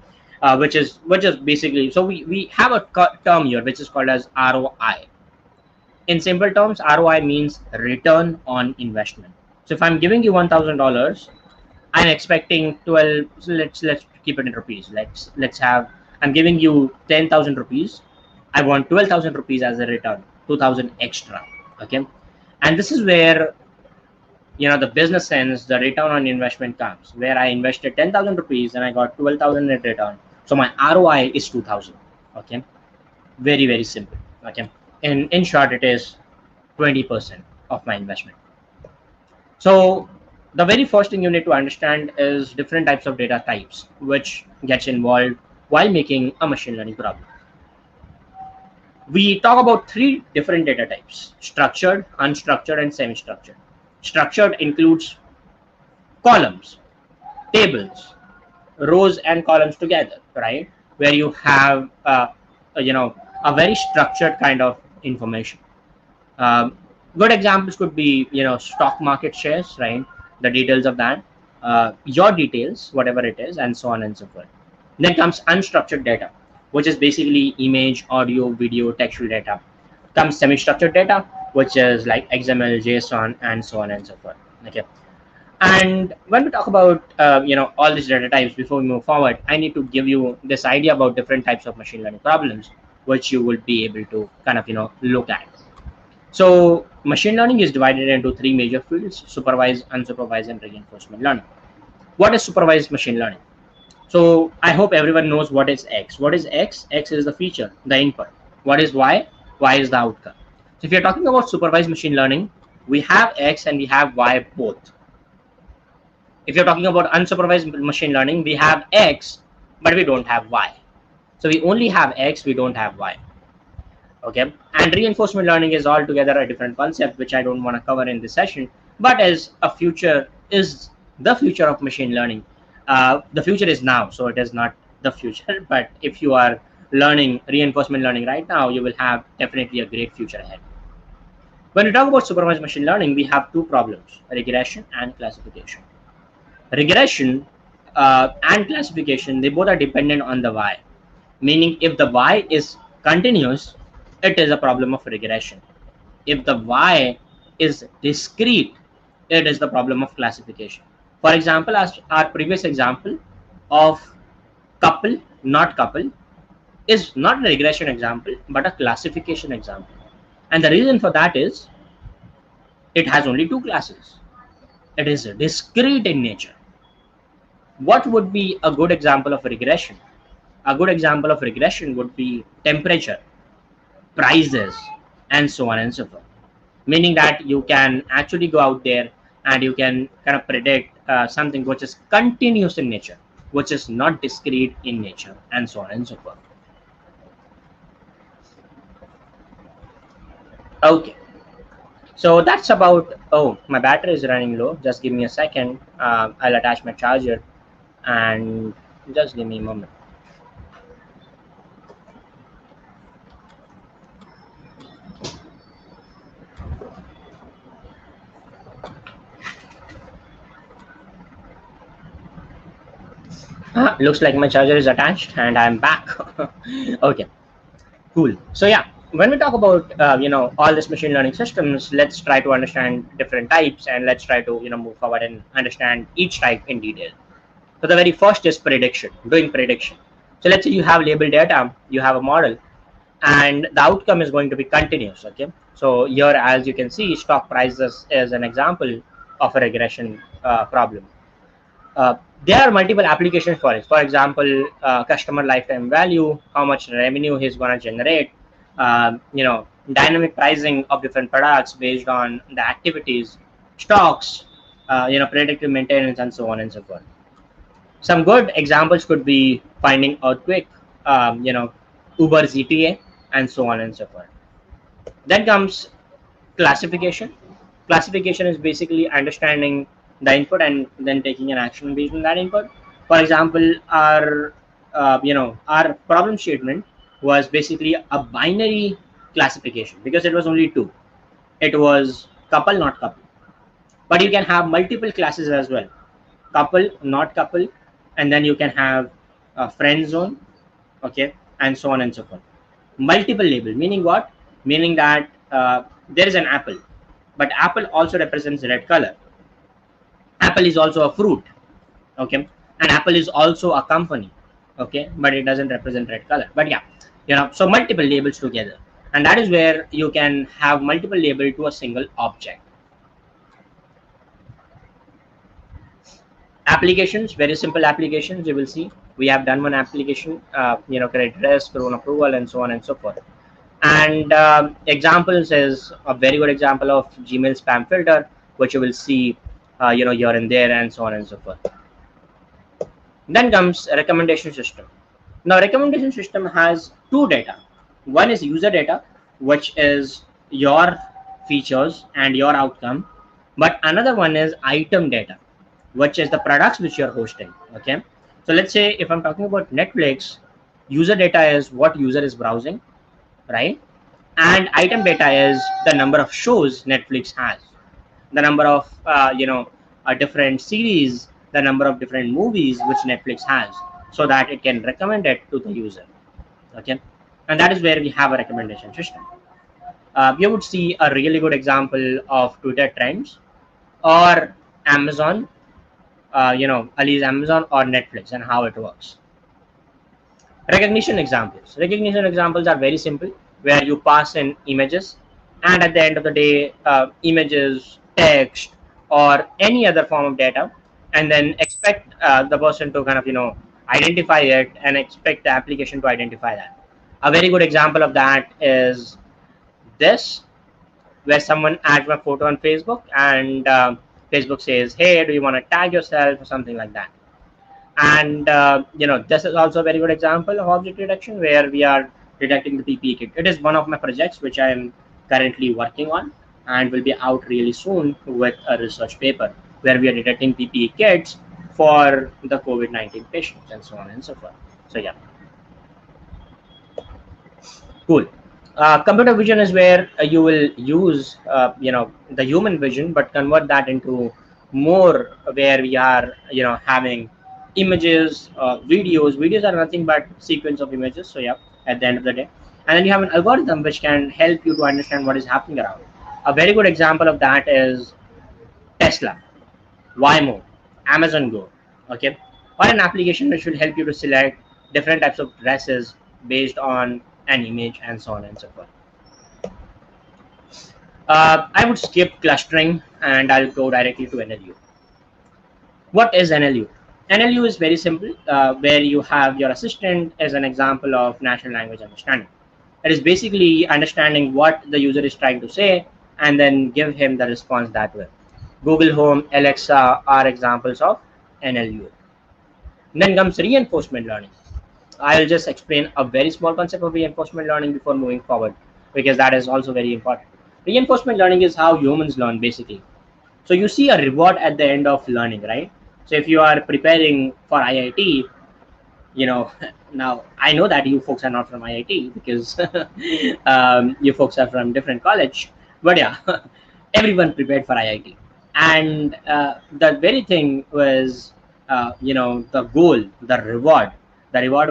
Which is basically, so we have a term here which is called as ROI. In simple terms, ROI means return on investment. So if I'm giving you $1,000, I'm expecting 12. So let's keep it in rupees. Let's have, I'm giving you 10,000 rupees. I want 12,000 rupees as a return, 2,000 extra. Okay, and this is where the business sense, the return on investment comes, where I invested 10,000 rupees and I got 12,000 in return. So my ROI is 2,000. Okay, very simple. Okay, in short, it is 20% of my investment. So the very first thing you need to understand is different types of data types which gets involved while making a machine learning problem. We talk about three different data types: structured, unstructured, and semi-structured. Structured includes columns, tables, rows and columns together, right? Where you have a very structured kind of information. Um, Good examples could be stock market shares, right? The details of that, your details, whatever it is, and so on and so forth. Then comes unstructured data, which is basically image, audio, video, textual data. Comes semi-structured data, which is like XML, JSON, and so on and so forth. Okay. And when we talk about all these data types, before we move forward, I need to give you this idea about different types of machine learning problems, which you will be able to kind of look at. So machine learning is divided into three major fields: supervised, unsupervised, and reinforcement learning. What is supervised machine learning? So I hope everyone knows what is X. What is X? X is the feature, the input. What is Y? Y is the outcome. So if you're talking about supervised machine learning, we have X and we have Y both. If you're talking about unsupervised machine learning, we have X, but we don't have Y. So we only have X, we don't have Y. Okay, and reinforcement learning is altogether a different concept which I don't want to cover in this session, but as a future is the future of machine learning. The future is now, so it is not the future. But if you are learning reinforcement learning right now, you will have definitely a great future ahead. When we talk about supervised machine learning, we have two problems: regression and classification. Regression and classification, they both are dependent on the Y, meaning if the Y is continuous, it is a problem of regression. If the Y is discrete, it is the problem of classification. For example, as our previous example of couple, not couple, is not a regression example, but a classification example. And the reason for that is it has only two classes. It is discrete in nature. What would be a good example of regression? A good example of regression would be temperature, prices, and so on and so forth. Meaning that you can actually go out there and you can kind of predict something which is continuous in nature, which is not discrete in nature, and so on and so forth. Okay, so that's about. Oh, my battery is running low. Just give me a second. I'll attach my charger, and just give me a moment. Looks like my charger is attached, and I'm back. Okay, cool. So yeah, when we talk about all this machine learning systems, let's try to understand different types, and let's try to move forward and understand each type in detail. So the very first is prediction, doing prediction. So let's say you have labeled data, you have a model, and the outcome is going to be continuous. Okay, so here, as you can see, stock prices is an example of a regression problem. There are multiple applications for it. For example, customer lifetime value, how much revenue he's going to generate, dynamic pricing of different products based on the activities, stocks, predictive maintenance, and so on and so forth. Some good examples could be finding earthquake, Uber ZTA, and so on and so forth. Then comes classification. Classification is basically understanding the input and then taking an action based on that input. For example, our problem statement was basically a binary classification because it was only two. It was couple, not couple. But you can have multiple classes as well. Couple, not couple, and then you can have a friend zone, okay, and so on and so forth. Multiple label, meaning what? Meaning that there is an apple, but apple also represents red color. Apple is also a fruit, okay, and apple is also a company, okay, but it doesn't represent red color. But yeah, so multiple labels together, and that is where you can have multiple label to a single object. Applications, very simple applications. You will see we have done one application, credit risk, loan approval, and so on and so forth. And examples is a very good example of Gmail spam filter, which you will see here and there, and so on and so forth. Then comes a recommendation system. Now recommendation system has two data. One is user data, which is your features and your outcome, but another one is item data, which is the products which you're hosting. Okay, so let's say if I'm talking about Netflix, user data is what user is browsing, right? And item data is the number of shows Netflix has, the number of different series, the number of different movies which Netflix has, so that it can recommend it to the user. Okay, and that is where we have a recommendation system. You would see a really good example of Twitter trends or Amazon, Ali's Amazon or Netflix, and how it works. Recognition examples. Recognition examples are very simple, where you pass in images, and at the end of the day, images, text, or any other form of data, and then expect the person to kind of identify it and expect the application to identify that. A very good example of that is this, where someone adds my photo on Facebook, and Facebook says, hey, do you want to tag yourself or something like that. And this is also a very good example of object detection, where we are detecting the PPE kit. It is one of my projects which I am currently working on and will be out really soon with a research paper, where we are detecting PPE kits for the COVID-19 patients, and so on and so forth. So yeah, cool. Computer vision is where you will use the human vision, but convert that into more, where we are having images, videos are nothing but sequence of images. So yeah, at the end of the day, and then you have an algorithm which can help you to understand what is happening around. A very good example of that is Tesla, Waymo, Amazon Go, okay, or an application which will help you to select different types of dresses based on an image and so on and so forth. I would skip clustering and I'll go directly to NLU. What is NLU? NLU is very simple, where you have your assistant as an example of natural language understanding. It is basically understanding what the user is trying to say and then give him the response that way. Google Home, Alexa are examples of NLU. Then comes reinforcement learning. I'll just explain a very small concept of reinforcement learning before moving forward, because that is also very important. Reinforcement learning is how humans learn basically. So you see a reward at the end of learning, right? So if you are preparing for IIT, now I know that you folks are not from IIT because you folks are from different college, but yeah, everyone prepared for IIT. And the very thing was, the goal, the reward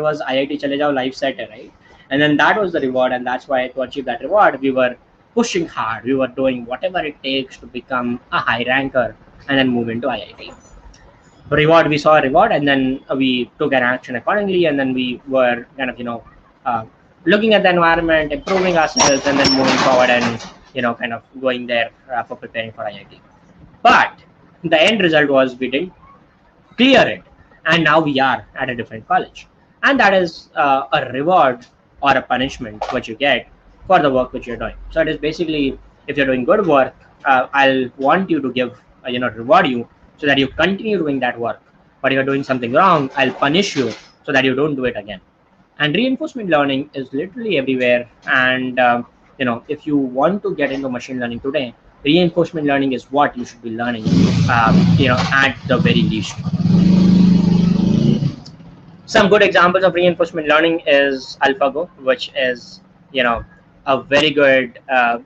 was IIT chale jao life set, right? And then that was the reward, and that's why to achieve that reward, we were pushing hard. We were doing whatever it takes to become a high ranker and then move into IIT. Reward, we saw a reward, and then we took an action accordingly, and then we were kind of looking at the environment, improving ourselves, and then moving forward and kind of going there for preparing for IIT. But the end result was we didn't clear it, and now we are at a different college, and that is a reward or a punishment which you get for the work which you're doing. So it is basically, if you're doing good work, I'll want you to give reward you so that you continue doing that work. But if you're doing something wrong, I'll punish you so that you don't do it again. And reinforcement learning is literally everywhere. And if you want to get into machine learning today, reinforcement learning is what you should be learning, at the very least. Some good examples of reinforcement learning is AlphaGo, which is a very good I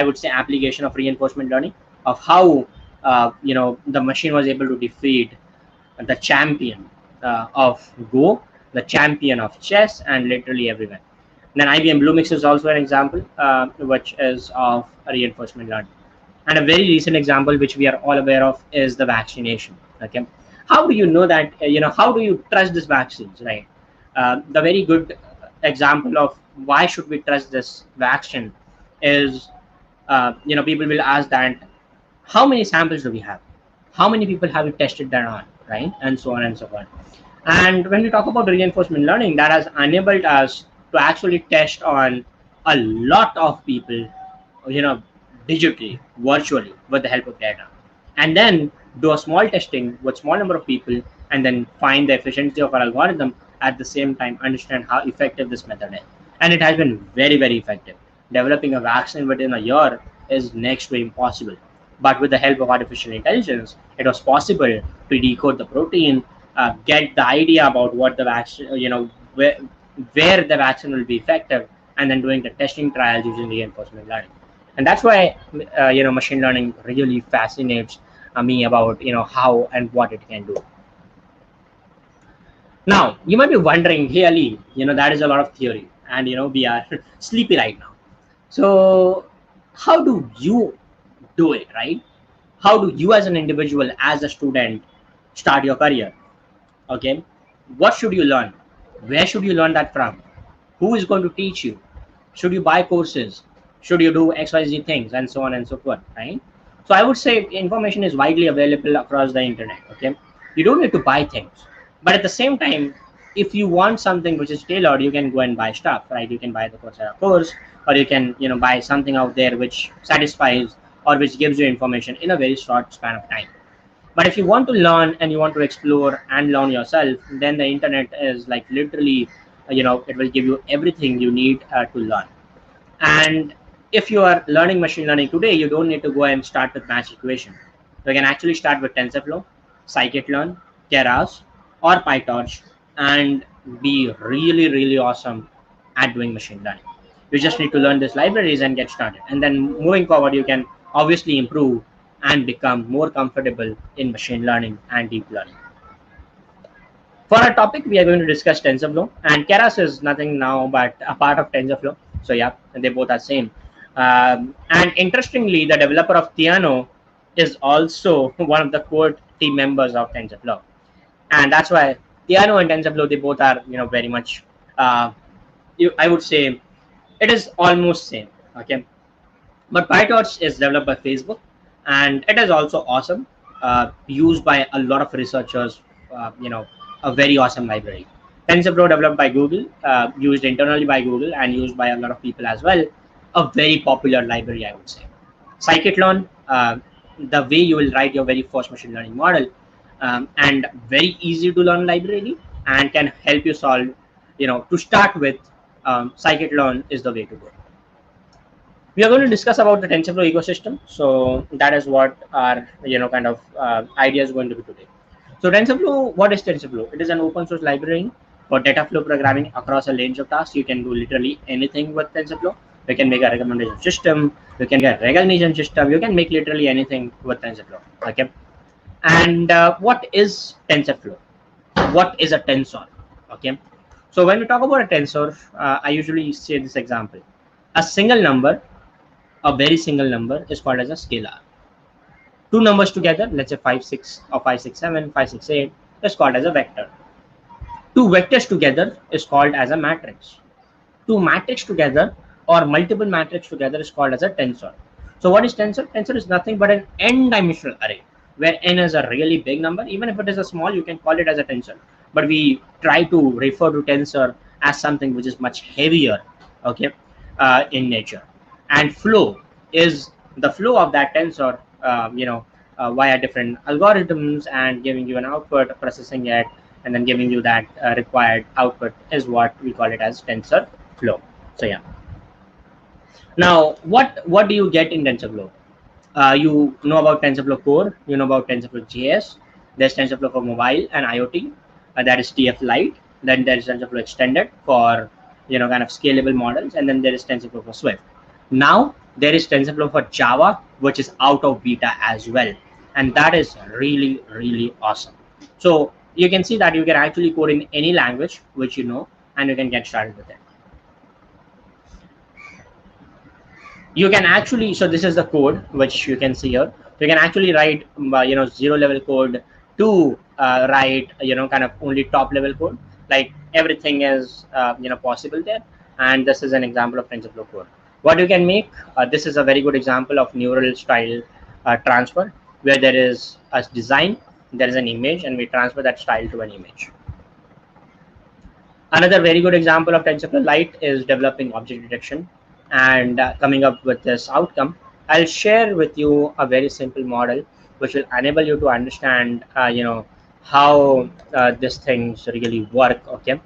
would say application of reinforcement learning, of how the machine was able to defeat the champion of Go, the champion of chess, and literally everyone. Then IBM Bluemix is also an example, which is of reinforcement learning. And a very recent example, which we are all aware of, is the vaccination. Okay, how do you know that? How do you trust these vaccines, right? The very good example of why should we trust this vaccine is, people will ask that, how many samples do we have? How many people have we tested that on, right? And so on and so on. And when we talk about reinforcement learning, that has enabled us to actually test on a lot of people, digitally, virtually, with the help of data, and then do a small testing with small number of people, and then find the efficiency of our algorithm, at the same time understand how effective this method is. And it has been very, very effective. Developing a vaccine within a year is next to impossible, but with the help of artificial intelligence, it was possible to decode the protein, get the idea about what the vaccine, where the vaccine will be effective, and then doing the testing trials using reinforcement learning. And that's why machine learning really fascinates me about how and what it can do. Now you might be wondering, hey Ali, that is a lot of theory, and we are sleepy right now. So how do you do it, right? How do you as an individual, as a student, start your career? Okay, what should you learn? Where should you learn that from? Who is going to teach you? Should you buy courses? Should you do XYZ things, and so on and so forth, right? So I would say information is widely available across the internet. Okay, you don't need to buy things, but at the same time, if you want something which is tailored, you can go and buy stuff, right? You can buy the Coursera course, or you can buy something out there which satisfies or which gives you information in a very short span of time. But if you want to learn and you want to explore and learn yourself, then the internet is like literally, it will give you everything you need to learn. And if you are learning machine learning today, you don't need to go and start with match equation. You can actually start with TensorFlow, scikit-learn, Keras, or PyTorch, and be really, really awesome at doing machine learning. You just need to learn these libraries and get started. And then moving forward, you can obviously improve and become more comfortable in machine learning and deep learning. For our topic, we are going to discuss TensorFlow, and Keras is nothing now but a part of TensorFlow. So yeah, and they both are same. And interestingly, the developer of Theano is also one of the core team members of TensorFlow, and that's why Theano and TensorFlow, they both are, very much, uh, I would say it is almost same. Okay, but PyTorch is developed by Facebook, and it is also awesome, used by a lot of researchers. A very awesome library. TensorFlow developed by Google, used internally by Google, and used by a lot of people as well. A very popular library, I would say. Scikit-learn, the way you will write your very first machine learning model, and very easy to learn library, and can help you solve. To start with, Scikit-learn is the way to go. We are going to discuss about the TensorFlow ecosystem. So that is what our kind of idea is going to be today. So TensorFlow, what is TensorFlow? It is an open source library for data flow programming across a range of tasks. You can do literally anything with TensorFlow. You can make a recommendation system. You can get a recognition system. You can make literally anything with TensorFlow. Okay. And what is TensorFlow? What is a tensor? Okay. So when we talk about a tensor, I usually say this example: a single number, a very single number, is called as a scalar. Two numbers together, let's say 5 6 or 5 6 7 5 6 8, is called as a vector. Two vectors together is called as a matrix. Two matrix together or multiple matrix together is called as a tensor. So what is tensor? Tensor is nothing but an n-dimensional array, where n is a really big number. Even if it is a small, you can call it as a tensor, but we try to refer to tensor as something which is much heavier, okay, in nature. And flow is the flow of that tensor, via different algorithms, and giving you an output, processing it, and then giving you that required output is what we call it as tensor flow. So yeah. Now, what do you get in TensorFlow? You know about TensorFlow Core, you know about TensorFlow JS. There's TensorFlow for mobile and IoT. That is TF Lite. Then there is TensorFlow Extended for kind of scalable models, and then there is TensorFlow for Swift. Now there is TensorFlow for Java, which is out of beta as well, and that is really, really awesome. So you can see that you can actually code in any language which you know, and you can get started with it. You can actually, so this is the code which you can see here. You can actually write zero level code to write kind of only top level code. Like everything is possible there, and this is an example of TensorFlow code. What you can make, this is a very good example of neural style transfer, where there is a design, there is an image, and we transfer that style to an image. Another very good example of TensorFlow Lite is developing object detection and coming up with this outcome. I'll share with you a very simple model which will enable you to understand how these things really work. Okay,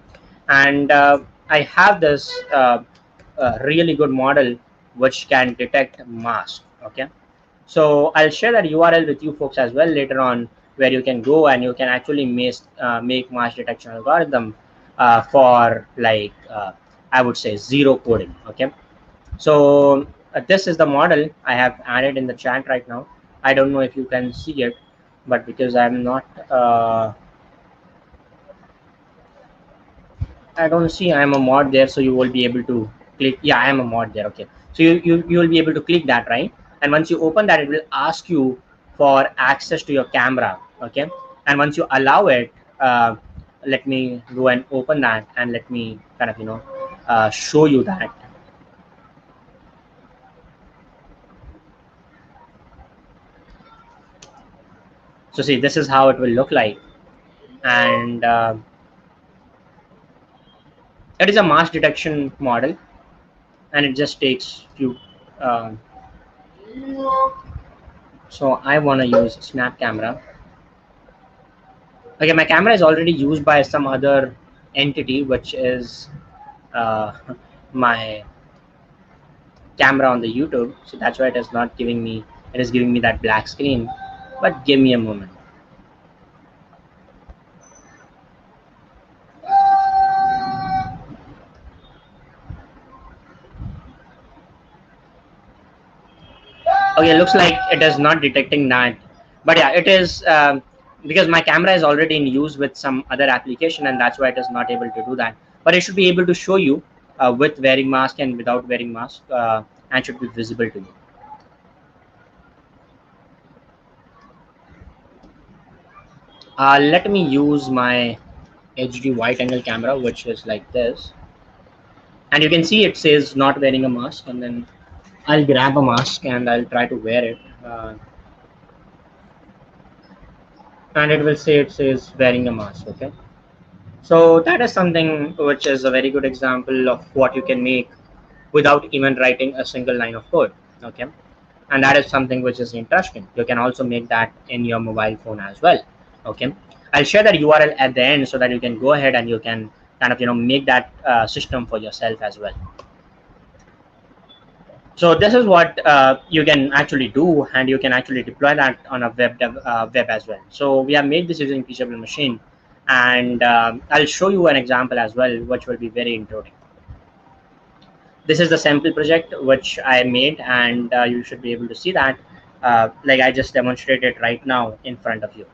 and I have this really good model which can detect mask. Okay, so I'll share that URL with you folks as well later on, where you can go and you can actually make mask detection algorithm for like I would say zero coding. Okay, so this is the model I have added in the chat right now. I don't know if you can see it, but because I'm not I don't see I'm a mod there, so you will be able to click. Yeah, I am a mod there. Okay, so you will be able to click that, right? And once you open that, it will ask you for access to your camera. Okay, and once you allow it, let me go and open that, and let me kind of show you that. So see, this is how it will look like, and it is a mask detection model, and it just takes few. So I want to use snap camera. Okay, my camera is already used by some other entity, which is my camera on the YouTube. So that's why it is not giving me. It is giving me that black screen. But give me a moment. Okay, looks like it is not detecting that, but yeah, it is because my camera is already in use with some other application, and that's why it is not able to do that. But it should be able to show you with wearing mask and without wearing mask and should be visible to you. Let me use my HD wide angle camera, which is like this, and you can see it says not wearing a mask, and then I'll grab a mask and I'll try to wear it, and it will say it says wearing a mask. Okay, so that is something which is a very good example of what you can make without even writing a single line of code. Okay, and that is something which is interesting. You can also make that in your mobile phone as well. Okay, I'll share that URL at the end so that you can go ahead and you can kind of make that system for yourself as well. So this is what you can actually do, and you can actually deploy that on a web as well. So we have made this using Teachable Machine, and I'll show you an example as well, which will be very intuitive. This is the sample project which I made, and you should be able to see that like I just demonstrated right now in front of you.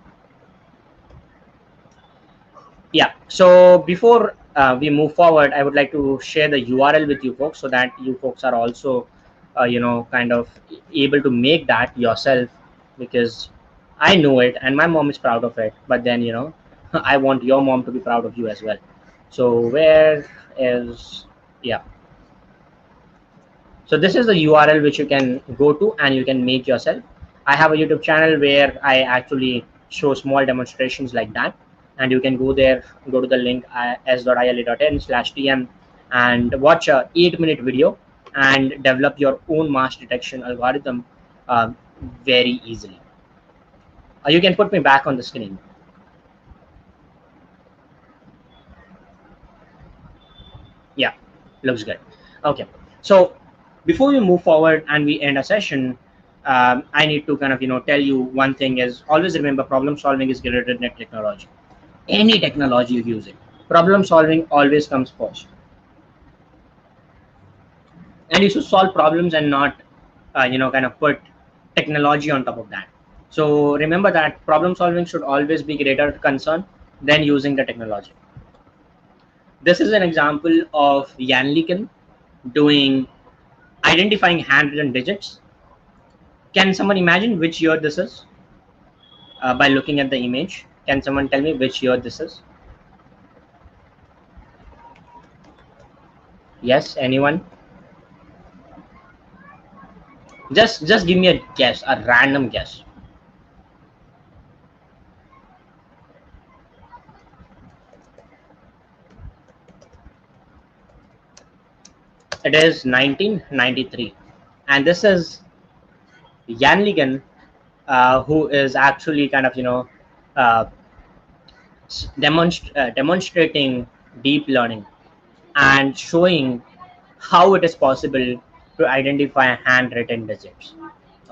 Yeah, so before we move forward, I would like to share the URL with you folks so that you folks are also kind of able to make that yourself, because I know it and my mom is proud of it, but then I want your mom to be proud of you as well. So where is, yeah, so this is the URL which you can go to and you can make yourself. I have a YouTube channel where I actually show small demonstrations like that, and you can go there, go to the link s.ile.in/tm and watch a 8-minute video and develop your own mask detection algorithm very easily. You can put me back on the screen. Yeah, looks good. Okay, so before we move forward and we end a session, I need to kind of tell you one thing is, always remember problem solving is greater than technology. Any technology you use it, problem solving always comes first, and you should solve problems and not kind of put technology on top of that. So remember that problem solving should always be greater concern than using the technology. This is an example of Jan Liken doing identifying handwritten digits. Can someone imagine which year this is? By looking at the image, can someone tell me which year this is? Yes, anyone? Just give me a guess, a random guess. It is 1993, and this is Jan Ligen, who is actually kind of uh, demonstrating deep learning and showing how it is possible to identify handwritten digits.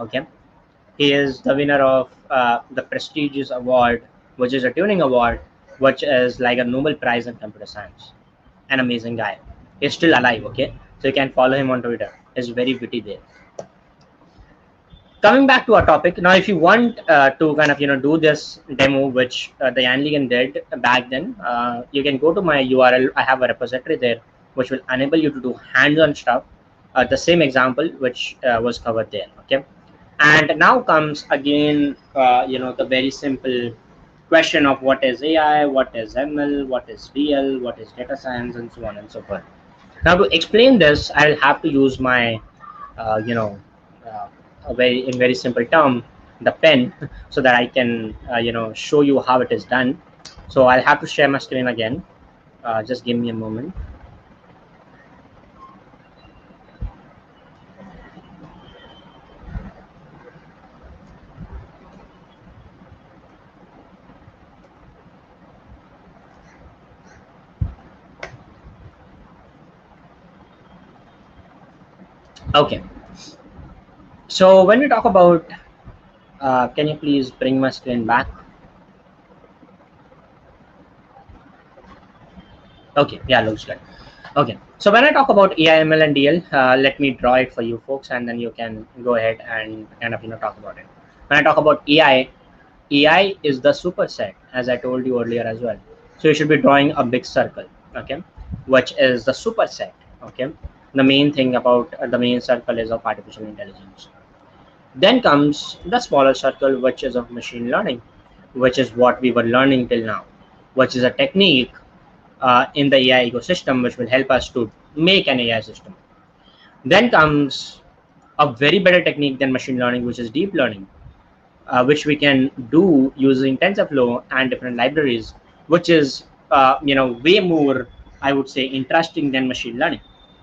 Okay, he is the winner of the prestigious award, which is a Turing Award, which is like a Nobel Prize in computer science. An amazing guy. He's still alive. Okay, so you can follow him on Twitter. He's very witty there. Coming back to our topic now, if you want to kind of do this demo which the Yanligan did back then, you can go to my URL. I have a repository there which will enable you to do hands-on stuff, the same example which was covered there. Okay, and now comes again the very simple question of what is AI, what is ML, what is VL, what is data science, and so on and so forth. Now to explain this, I'll have to use my uh, in very simple term, the pen, so that I can show you how it is done. So I'll have to share my screen again. Just give me a moment. Okay, so when we talk about can you please bring my screen back? Okay, yeah, looks good. Okay, so when I talk about AI, ML, and DL, let me draw it for you folks, and then you can go ahead and kind of talk about it. When I talk about AI is the superset, as I told you earlier as well. So you should be drawing a big circle, okay, which is the superset. Okay, the main thing about the main circle is of artificial intelligence. Then comes the smaller circle, which is of machine learning, which is what we were learning till now, which is a technique in the AI ecosystem which will help us to make an AI system. Then comes a very better technique than machine learning, which is deep learning, which we can do using TensorFlow and different libraries, which is way more, I would say, interesting than machine learning.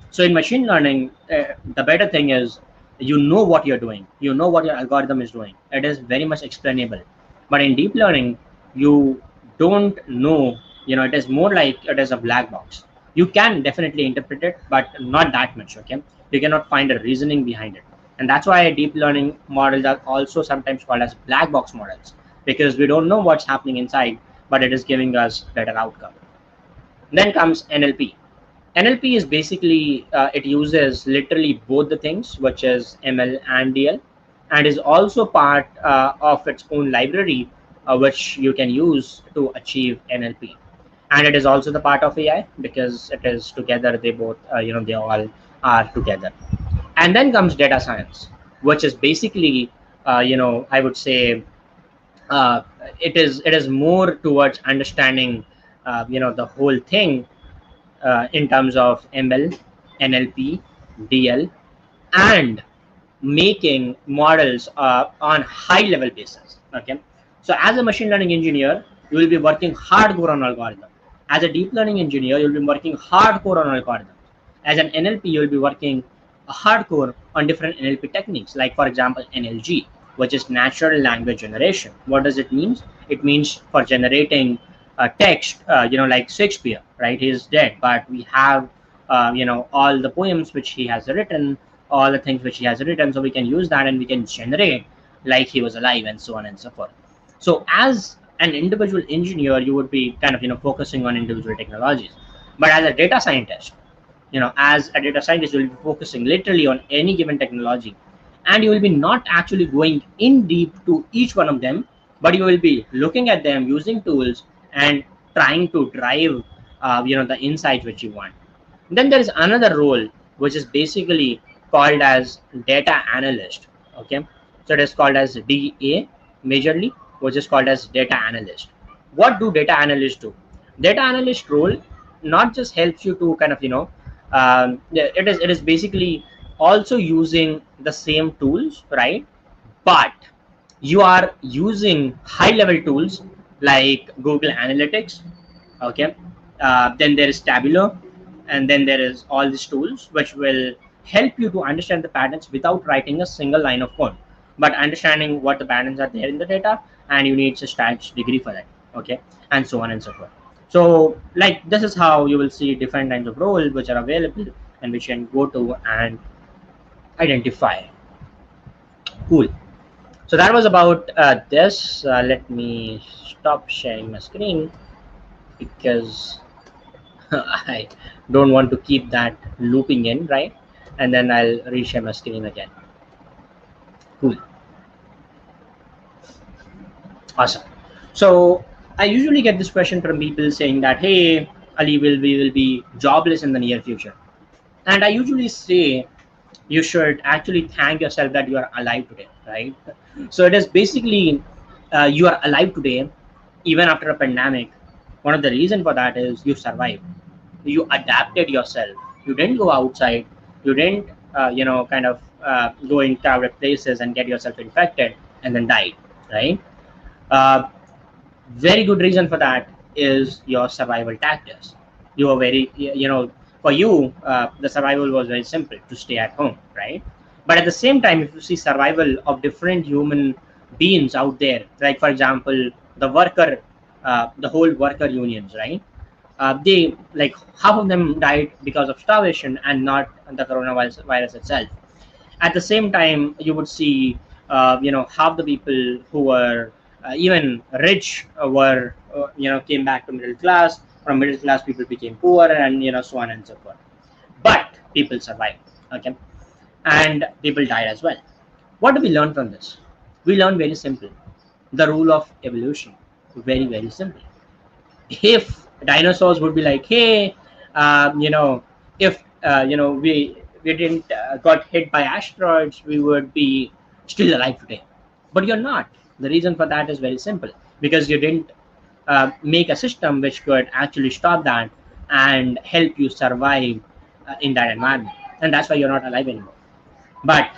So in machine learning, the better thing is you know what you're doing, you know what your algorithm is doing. It is very much explainable. But in deep learning, you don't know. It is more like it is a black box. You can definitely interpret it, but not that much. Okay, you cannot find a reasoning behind it, and that's why deep learning models are also sometimes called as black box models, because we don't know what's happening inside, but it is giving us better outcome. Then comes NLP. NLP is basically it uses literally both the things, which is ML and DL, and is also part of its own library, which you can use to achieve NLP. And it is also the part of AI because it is together. They both, they all are together. And then comes data science, which is basically, I would say, uh, it is more towards understanding, the whole thing in terms of ML, NLP, DL, and making models on high level basis. Okay, so as a machine learning engineer, you will be working hardcore on algorithm. As a deep learning engineer, you'll be working hardcore on algorithm. As an NLP, you'll be working hardcore on different NLP techniques, like for example NLG, which is natural language generation. What does it mean? It means for generating text, like Shakespeare, right? He's dead, but we have all the poems which he has written, all the things which he has written, so we can use that and we can generate like he was alive, and so on and so forth. So as an individual engineer, you would be kind of focusing on individual technologies, but as a data scientist, as a data scientist, you will be focusing literally on any given technology, and you will be not actually going in deep to each one of them, but you will be looking at them, using tools, and trying to drive the insights which you want. Then there is another role which is basically called as data analyst. Okay, so it is called as DA majorly, which is called as data analyst. What do data analysts do? Data analyst role not just helps you to kind of it is basically also using the same tools, right? But you are using high level tools like Google Analytics. Okay, then there is Tabular, and then there is all these tools which will help you to understand the patterns without writing a single line of code, but understanding what the patterns are there in the data, and you need a stats degree for that. Okay, and so on and so forth. So like this is how you will see different kinds of roles which are available and which you can go to and identify. Cool. So that was about this. Let me stop sharing my screen because I don't want to keep that looping in, right? And then I'll reshare my screen again. Cool. Awesome. So I usually get this question from people saying that, hey, Ali, we will be jobless in the near future. And I usually say you should actually thank yourself that you are alive today, right? So it is basically you are alive today, even after a pandemic. One of the reasons for that is you survived. You adapted yourself. You didn't go outside. You didn't, kind of go in crowded places and get yourself infected and then died, right? Uh, Very good reason for that is your survival tactics. You are very, for you, the survival was very simple, to stay at home, right? But at the same time, if you see survival of different human beings out there, like for example the worker, the whole worker unions, right? They, like, half of them died because of starvation and not the coronavirus itself. At the same time, you would see half the people who were even rich were came back to middle class. From middle class, people became poor, and so on and so forth. But people survived. Okay, and people died as well. What do we learn from this? We learn very simple, the rule of evolution. Very, very simple. If dinosaurs would be like, hey, um, you know if we didn't got hit by asteroids, we would be still alive today. But you're not. The reason for that is very simple, because you didn't make a system which could actually stop that and help you survive in that environment, and that's why you're not alive anymore. But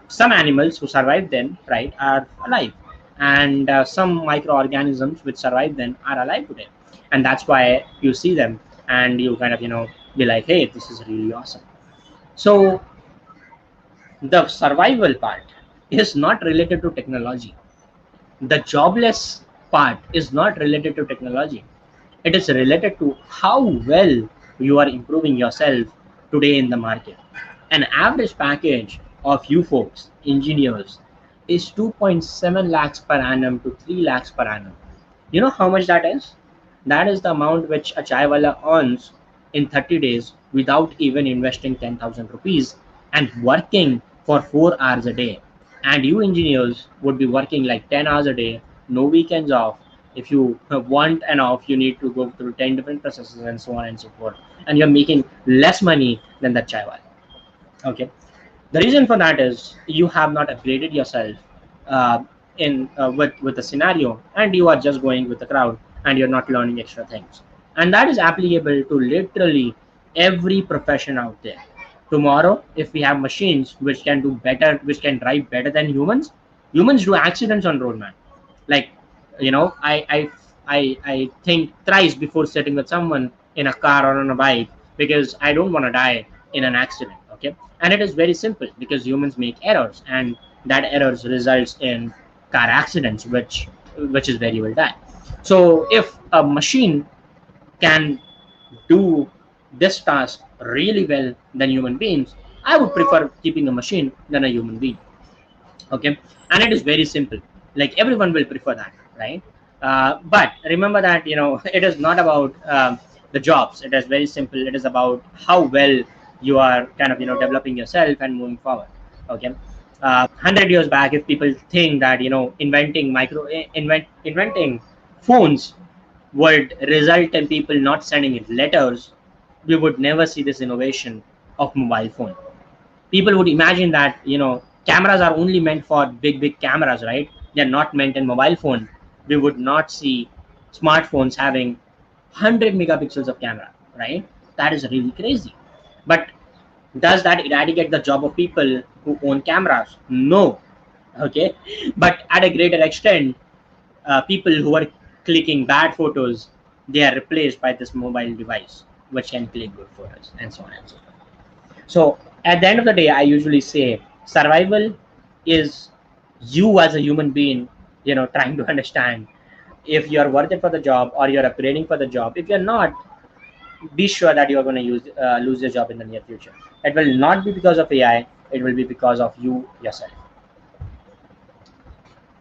some animals who survived then, right, are alive, and some microorganisms which survived then are alive today, and that's why you see them and you kind of be like, hey, this is really awesome. So the survival part is not related to technology. The jobless part is not related to technology. It is related to how well you are improving yourself today in the market. An average package of you folks, engineers, is 2.7 lakhs per annum to 3 lakhs per annum. You know how much that is? That is the amount which a chaiwala earns in 30 days without even investing 10,000 rupees and working for 4 hours a day. And you engineers would be working like 10 hours a day, no weekends off. If you want an off, you need to go through 10 different processes and so on and so forth. And you're making less money than that chaiwala. Okay. The reason for that is you have not upgraded yourself uh, in with the scenario, and you are just going with the crowd, and you're not learning extra things. And that is applicable to literally every profession out there. Tomorrow, if we have machines which can do better, which can drive better than humans, humans do accidents on road, man. Like, I think thrice before sitting with someone in a car or on a bike, because I don't want to die in an accident. Okay. And it is very simple, because humans make errors, and that errors results in car accidents, which is very well done. So if a machine can do this task really well than human beings, I would prefer keeping a machine than a human being. Okay. And it is very simple, like everyone will prefer that, right? But remember that it is not about the jobs. It is very simple. It is about how well you are kind of developing yourself and moving forward. Okay. 100 years back, if people think that inventing phones would result in people not sending it letters, we would never see this innovation of mobile phone. People would imagine that cameras are only meant for big cameras, right? They're not meant in mobile phone. We would not see smartphones having 100 megapixels of camera, right? That is really crazy. But does that eradicate the job of people who own cameras? No. Okay. But at a greater extent, people who are clicking bad photos, they are replaced by this mobile device which can click good photos, and so on and so forth. So at the end of the day, I usually say survival is you as a human being, trying to understand if you're worth it for the job or you're upgrading for the job. If you're not, be sure that you're going to lose your job in the near future. It will not be because of AI. It will be because of you yourself.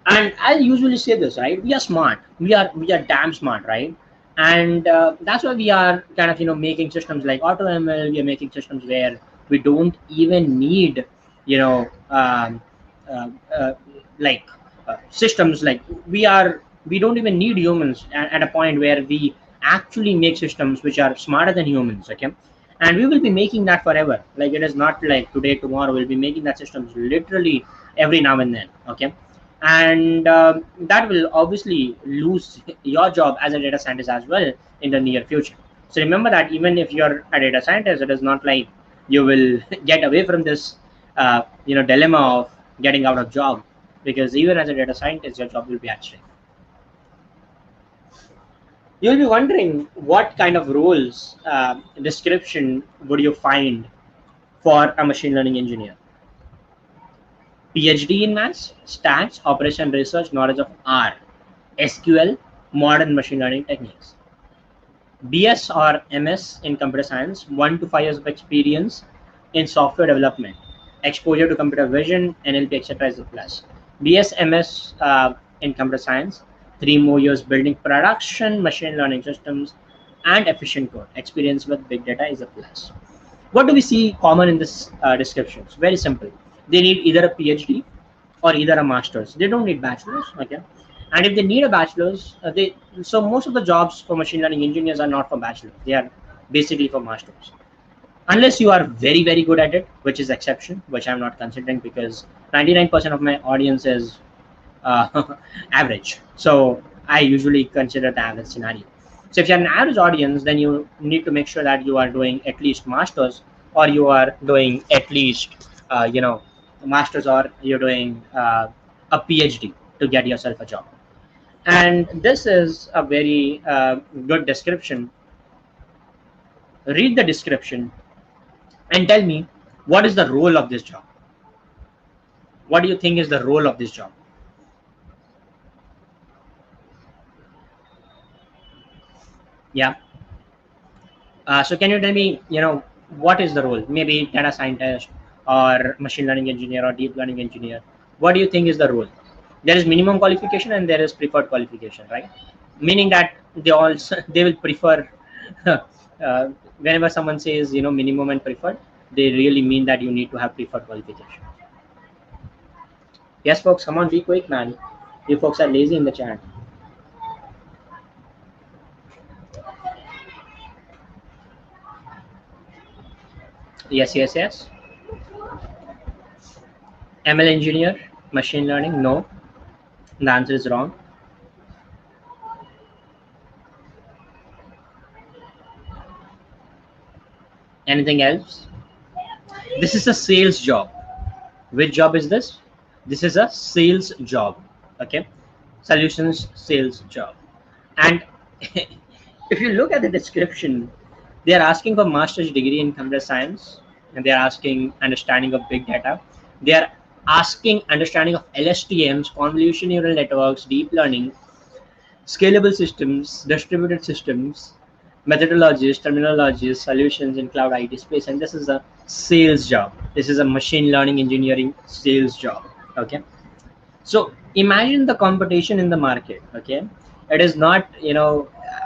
And I usually say this, right? We are smart. We are damn smart, right? And that's why we are kind of making systems like AutoML. We are making systems where we don't even need you know um, uh, uh, like systems like we don't even need humans at a point where we actually make systems which are smarter than humans. Okay. And we will be making that forever. Like, it is not like today tomorrow. We'll be making that systems literally every now and then. Okay. And that will obviously lose your job as a data scientist as well in the near future. So remember that even if you're a data scientist, it is not like you will get away from this dilemma of getting out of job, because even as a data scientist, your job will be at stake. You'll be wondering what kind of roles description would you find for a machine learning engineer. PhD in maths, stats, operation research, knowledge of R, SQL, modern machine learning techniques. BS or MS in computer science, 1 to 5 years of experience in software development, exposure to computer vision, NLP, etc. is a plus. BS, MS in computer science, 3 more years building production machine learning systems and efficient code. Experience with big data is a plus. What do we see common in this descriptions? Very simple. They need either a PhD or either a master's. They don't need bachelor's. Okay. And if they need a bachelor's, so most of the jobs for machine learning engineers are not for bachelor's. They are basically for masters. unless you are very very good at it, which is exception, which I'm not considering because 99% of my audience is average. So I usually consider the average scenario. So if you're an average audience, then you need to make sure that you are doing at least masters, or you are doing at least masters, or you're doing a PhD to get yourself a job. And this is a very good description. Read the description and tell me, what is the role of this job? What do you think is the role of this job? Yeah. So can you tell me, what is the role? Maybe data scientist or machine learning engineer or deep learning engineer. What do you think is the role? There is minimum qualification and there is preferred qualification, right? Meaning that they also they will prefer. Whenever someone says minimum and preferred, they really mean that you need to have preferred qualification. Yes, folks, come on, be quick, man. You folks are lazy in the chat. Yes, yes, yes. ML engineer, machine learning, no. The answer is wrong. Anything else? This is a sales job. Which job is this? This is a sales job. Okay, solutions sales job. And if you look at the description, they are asking for master's degree in computer science, and they are asking understanding of big data. They are asking understanding of LSTMs, convolution neural networks, deep learning, scalable systems, distributed systems, methodologies, terminologies, solutions in cloud IT space. And this is a sales job. This is a machine learning engineering sales job. Okay. So imagine the competition in the market. Okay. It is not,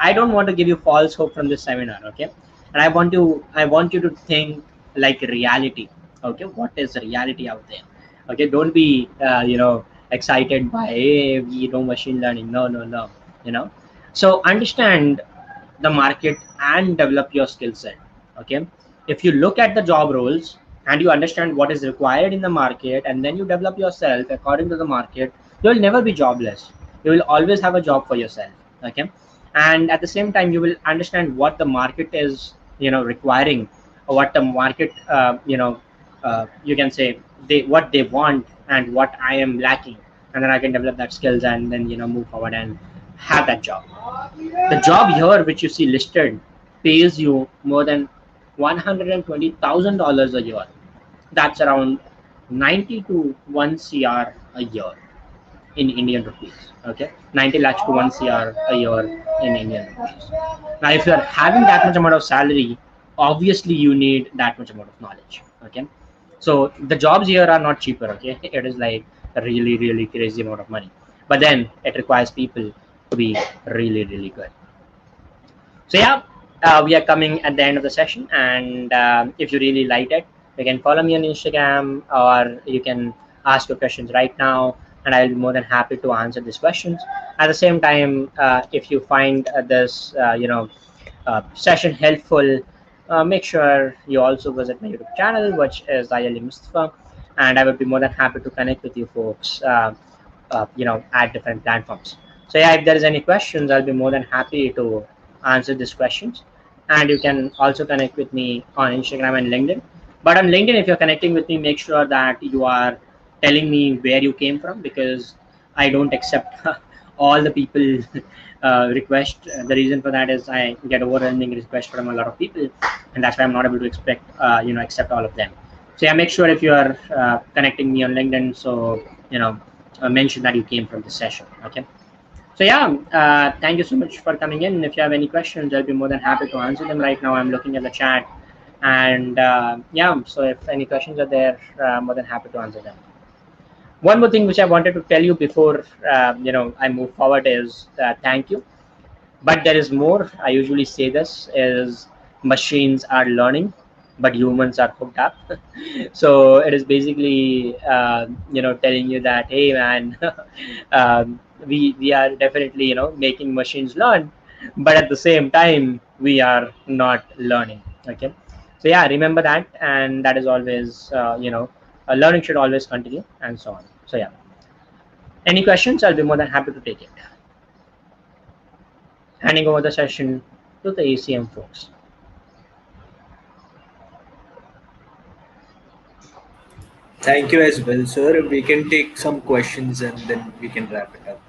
I don't want to give you false hope from this seminar. Okay. And I want you to think like reality. Okay. What is reality out there? Okay. Don't be, excited by, hey, machine learning. No, no, no. So understand the market and develop your skill set. Okay, if you look at the job roles and you understand what is required in the market, and then you develop yourself according to the market, you will never be jobless. You will always have a job for yourself. Okay, and at the same time you will understand what the market is requiring, or what the market you can say what they want and what I am lacking, and then I can develop that skills and then move forward and have that job. The job here which you see listed pays you more than $120,000 a year. That's around 90 to 1 CR a year in Indian rupees. Okay, 90 lakhs to 1 CR a year in Indian rupees. Now, if you're having that much amount of salary, obviously you need that much amount of knowledge. Okay, so the jobs here are not cheaper. Okay, it is like a really, really crazy amount of money, but then it requires people to be really, really good. So yeah, we are coming at the end of the session, and if you really liked it, you can follow me on Instagram, or you can ask your questions right now, and I'll be more than happy to answer these questions. At the same time, if you find this session helpful, make sure you also visit my YouTube channel, which is IEEE Mustafa, and I would be more than happy to connect with you folks at different platforms. So yeah, if there is any questions, I'll be more than happy to answer these questions. And you can also connect with me on Instagram and LinkedIn. But on LinkedIn, if you're connecting with me, make sure that you are telling me where you came from, because I don't accept all the people request. The reason for that is I get overwhelming requests from a lot of people, and that's why I'm not able to accept all of them. So yeah, make sure if you are connecting me on LinkedIn, so mention that you came from this session. Okay. So yeah, thank you so much for coming in. If you have any questions, I'll be more than happy to answer them right now. I'm looking at the chat, and yeah, so if any questions are there, I'm more than happy to answer them. One more thing which I wanted to tell you before I move forward is thank you. But there is more. I usually say this is machines are learning, but humans are hooked up. So it is basically telling you that, hey man, we are definitely making machines learn, but at the same time we are not learning. Okay, So yeah, remember that, and that is always learning should always continue, and so on. So yeah, any questions? I'll be more than happy to take it. Handing over the session to the ACM folks. Thank you as well, sir. We can take some questions and then we can wrap it up.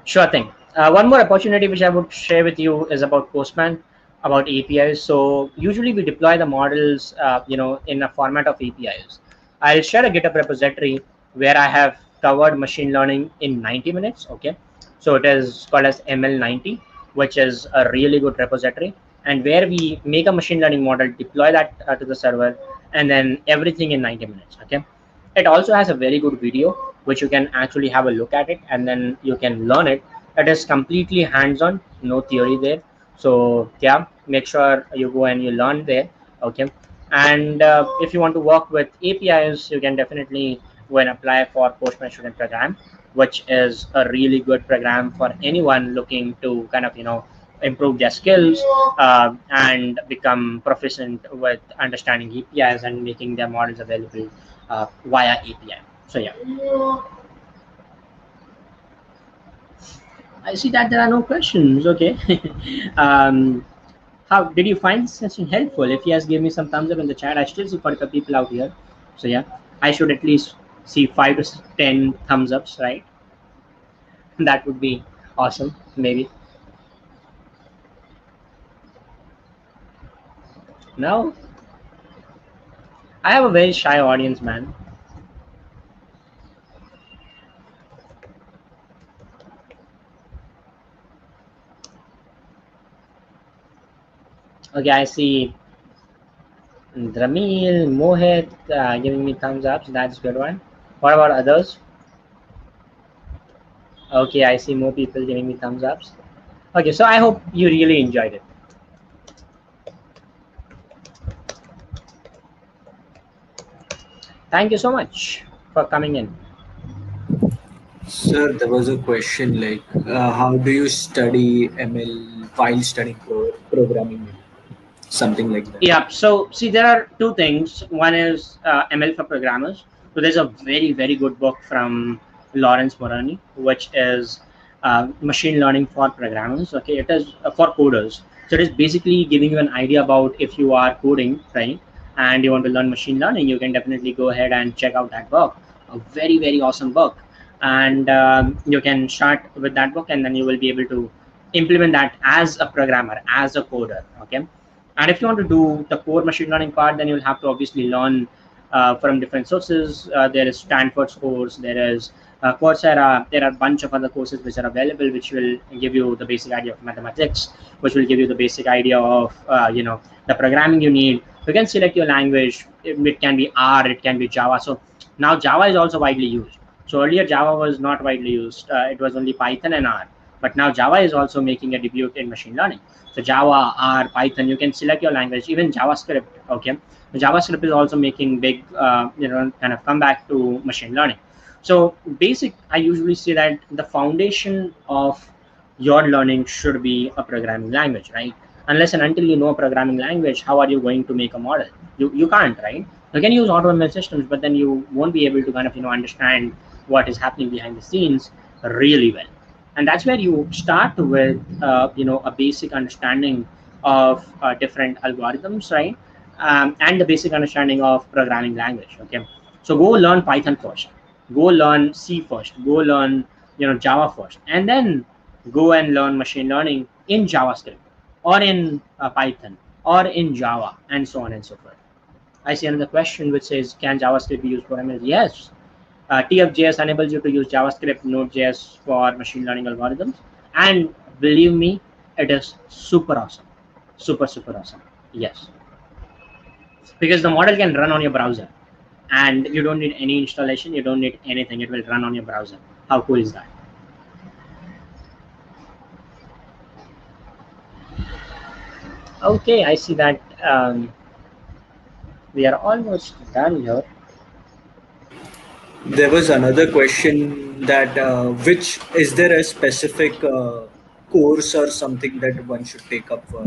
Sure thing. One more opportunity which I would share with you is about Postman, about APIs. So usually we deploy the models, in a format of APIs. I'll share a GitHub repository where I have covered machine learning in 90 minutes. Okay, so it is called as ML90, which is a really good repository, and where we make a machine learning model, deploy that to the server, and then everything in 90 minutes. Okay, it also has a very good video which you can actually have a look at it, and then you can learn it. It is completely hands-on, no theory there. So yeah, make sure you go and you learn there. Okay, and if you want to work with APIs, you can definitely go and apply for Postman Student Program, which is a really good program for anyone looking to kind of improve their skills and become proficient with understanding APIs and making their models available via API. So yeah, I see that there are no questions. Okay. How did you find this session helpful? If yes, give me some thumbs up in the chat. I still see 45 people out here. So yeah, I should at least see 5 to 10 thumbs ups, right? That would be awesome, maybe. No, I have a very shy audience, man. Okay, I see Dramil, Mohit giving me thumbs up. So that's a good one. What about others? Okay, I see more people giving me thumbs ups. Okay, so I hope you really enjoyed it. Thank you so much for coming in. Sir, there was a question like, how do you study ML while studying programming? Something like that. Yeah, so see, there are two things. One is ML for programmers. So there's a very, very good book from Lawrence Morani, which is machine learning for programmers. Okay, it is for coders. So it is basically giving you an idea about if you are coding, right, and you want to learn machine learning, you can definitely go ahead and check out that book. A very, very awesome book. And you can start with that book, and then you will be able to implement that as a programmer, as a coder. Okay. And if you want to do the core machine learning part, then you'll have to obviously learn from different sources. There is Stanford's course, there is Coursera, there are a bunch of other courses which are available, which will give you the basic idea of mathematics, which will give you the basic idea of, the programming you need. You can select your language. It can be R, it can be Java. So now Java is also widely used. So earlier Java was not widely used. It was only Python and R. But now Java is also making a debut in machine learning. So Java, R, Python, you can select your language, even JavaScript. Okay, JavaScript is also making big, kind of comeback to machine learning. So basic, I usually say that the foundation of your learning should be a programming language, right? Unless and until you know a programming language, how are you going to make a model? You can't, right? You can use autonomous systems, but then you won't be able to kind of understand what is happening behind the scenes really well. And that's where you start with a basic understanding of different algorithms, right? And the basic understanding of programming language. Okay, so go learn Python first, go learn C first, go learn Java first, and then go and learn machine learning in JavaScript or in Python or in Java, and so on and so forth. I see another question which says, can JavaScript be used for ML? Yes. TFJS enables you to use JavaScript, Node.js for machine learning algorithms. And believe me, it is super awesome. Super, super awesome. Yes. Because the model can run on your browser and you don't need any installation. You don't need anything. It will run on your browser. How cool is that? Okay, I see that we are almost done here. There was another question that which is there a specific course or something that one should take up for?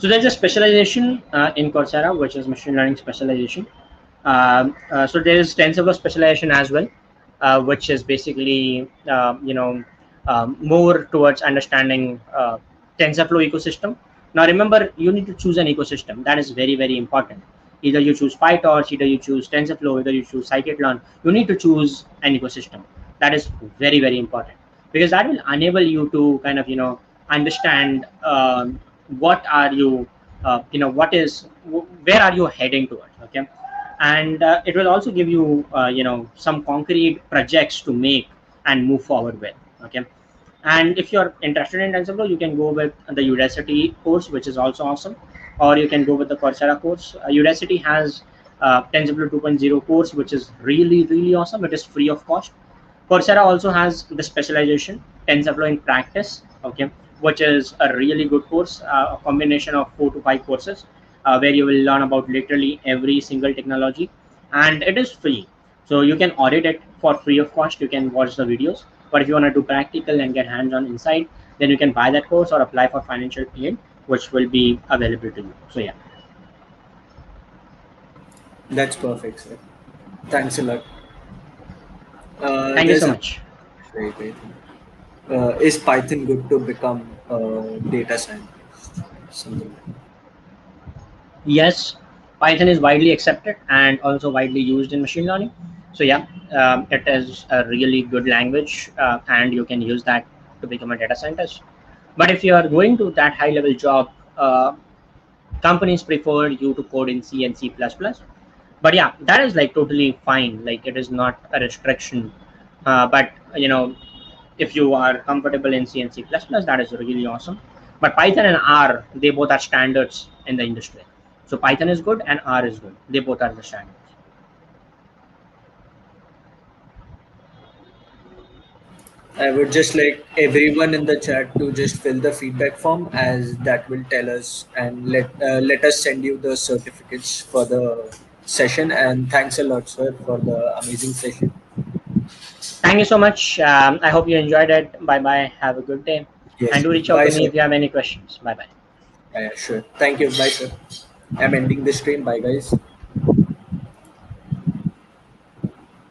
So there's a specialization in Coursera, which is machine learning specialization. So there is TensorFlow specialization as well, which is basically more towards understanding TensorFlow ecosystem. Now remember, you need to choose an ecosystem. That is very important. Either you choose PyTorch, either you choose TensorFlow, either you choose scikit-learn. You need to choose an ecosystem. That is very important, because that will enable you to kind of understand what are you what is where are you heading towards. Okay, and it will also give you some concrete projects to make and move forward with. Okay, and if you're interested in TensorFlow, you can go with the Udacity course, which is also awesome, or you can go with the Coursera course. Udacity has TensorFlow 2.0 course, which is really awesome. It is free of cost. Coursera also has the specialization TensorFlow in practice, okay, which is a really good course, a combination of 4 to 5 courses, where you will learn about literally every single technology, and it is free. So you can audit it for free of cost. You can watch the videos, but if you want to do practical and get hands-on insight, then you can buy that course or apply for financial aid, which will be available to you. So yeah. That's perfect, sir. Thanks a lot. Thank you There's so a much. very great thing. Is Python good to become a data scientist? Something like that. Yes, Python is widely accepted and also widely used in machine learning. So yeah, it is a really good language, and you can use that to become a data scientist. But if you are going to that high level job, companies prefer you to code in C and C++. But yeah, that is like totally fine. Like, it is not a restriction. But if you are comfortable in C and C++, that is really awesome. But Python and R, they both are standards in the industry. So Python is good and R is good. They both are the standards. I would just like everyone in the chat to just fill the feedback form, as that will tell us and let us send you the certificates for the session. And thanks a lot, sir, for the amazing session. Thank you so much. I hope you enjoyed it. Bye bye. Have a good day. And Yes. do reach out Bye, to me sir. if you have any questions. Bye bye. Yeah, sure. Thank you. Bye, sir. I'm ending the stream. Bye, guys.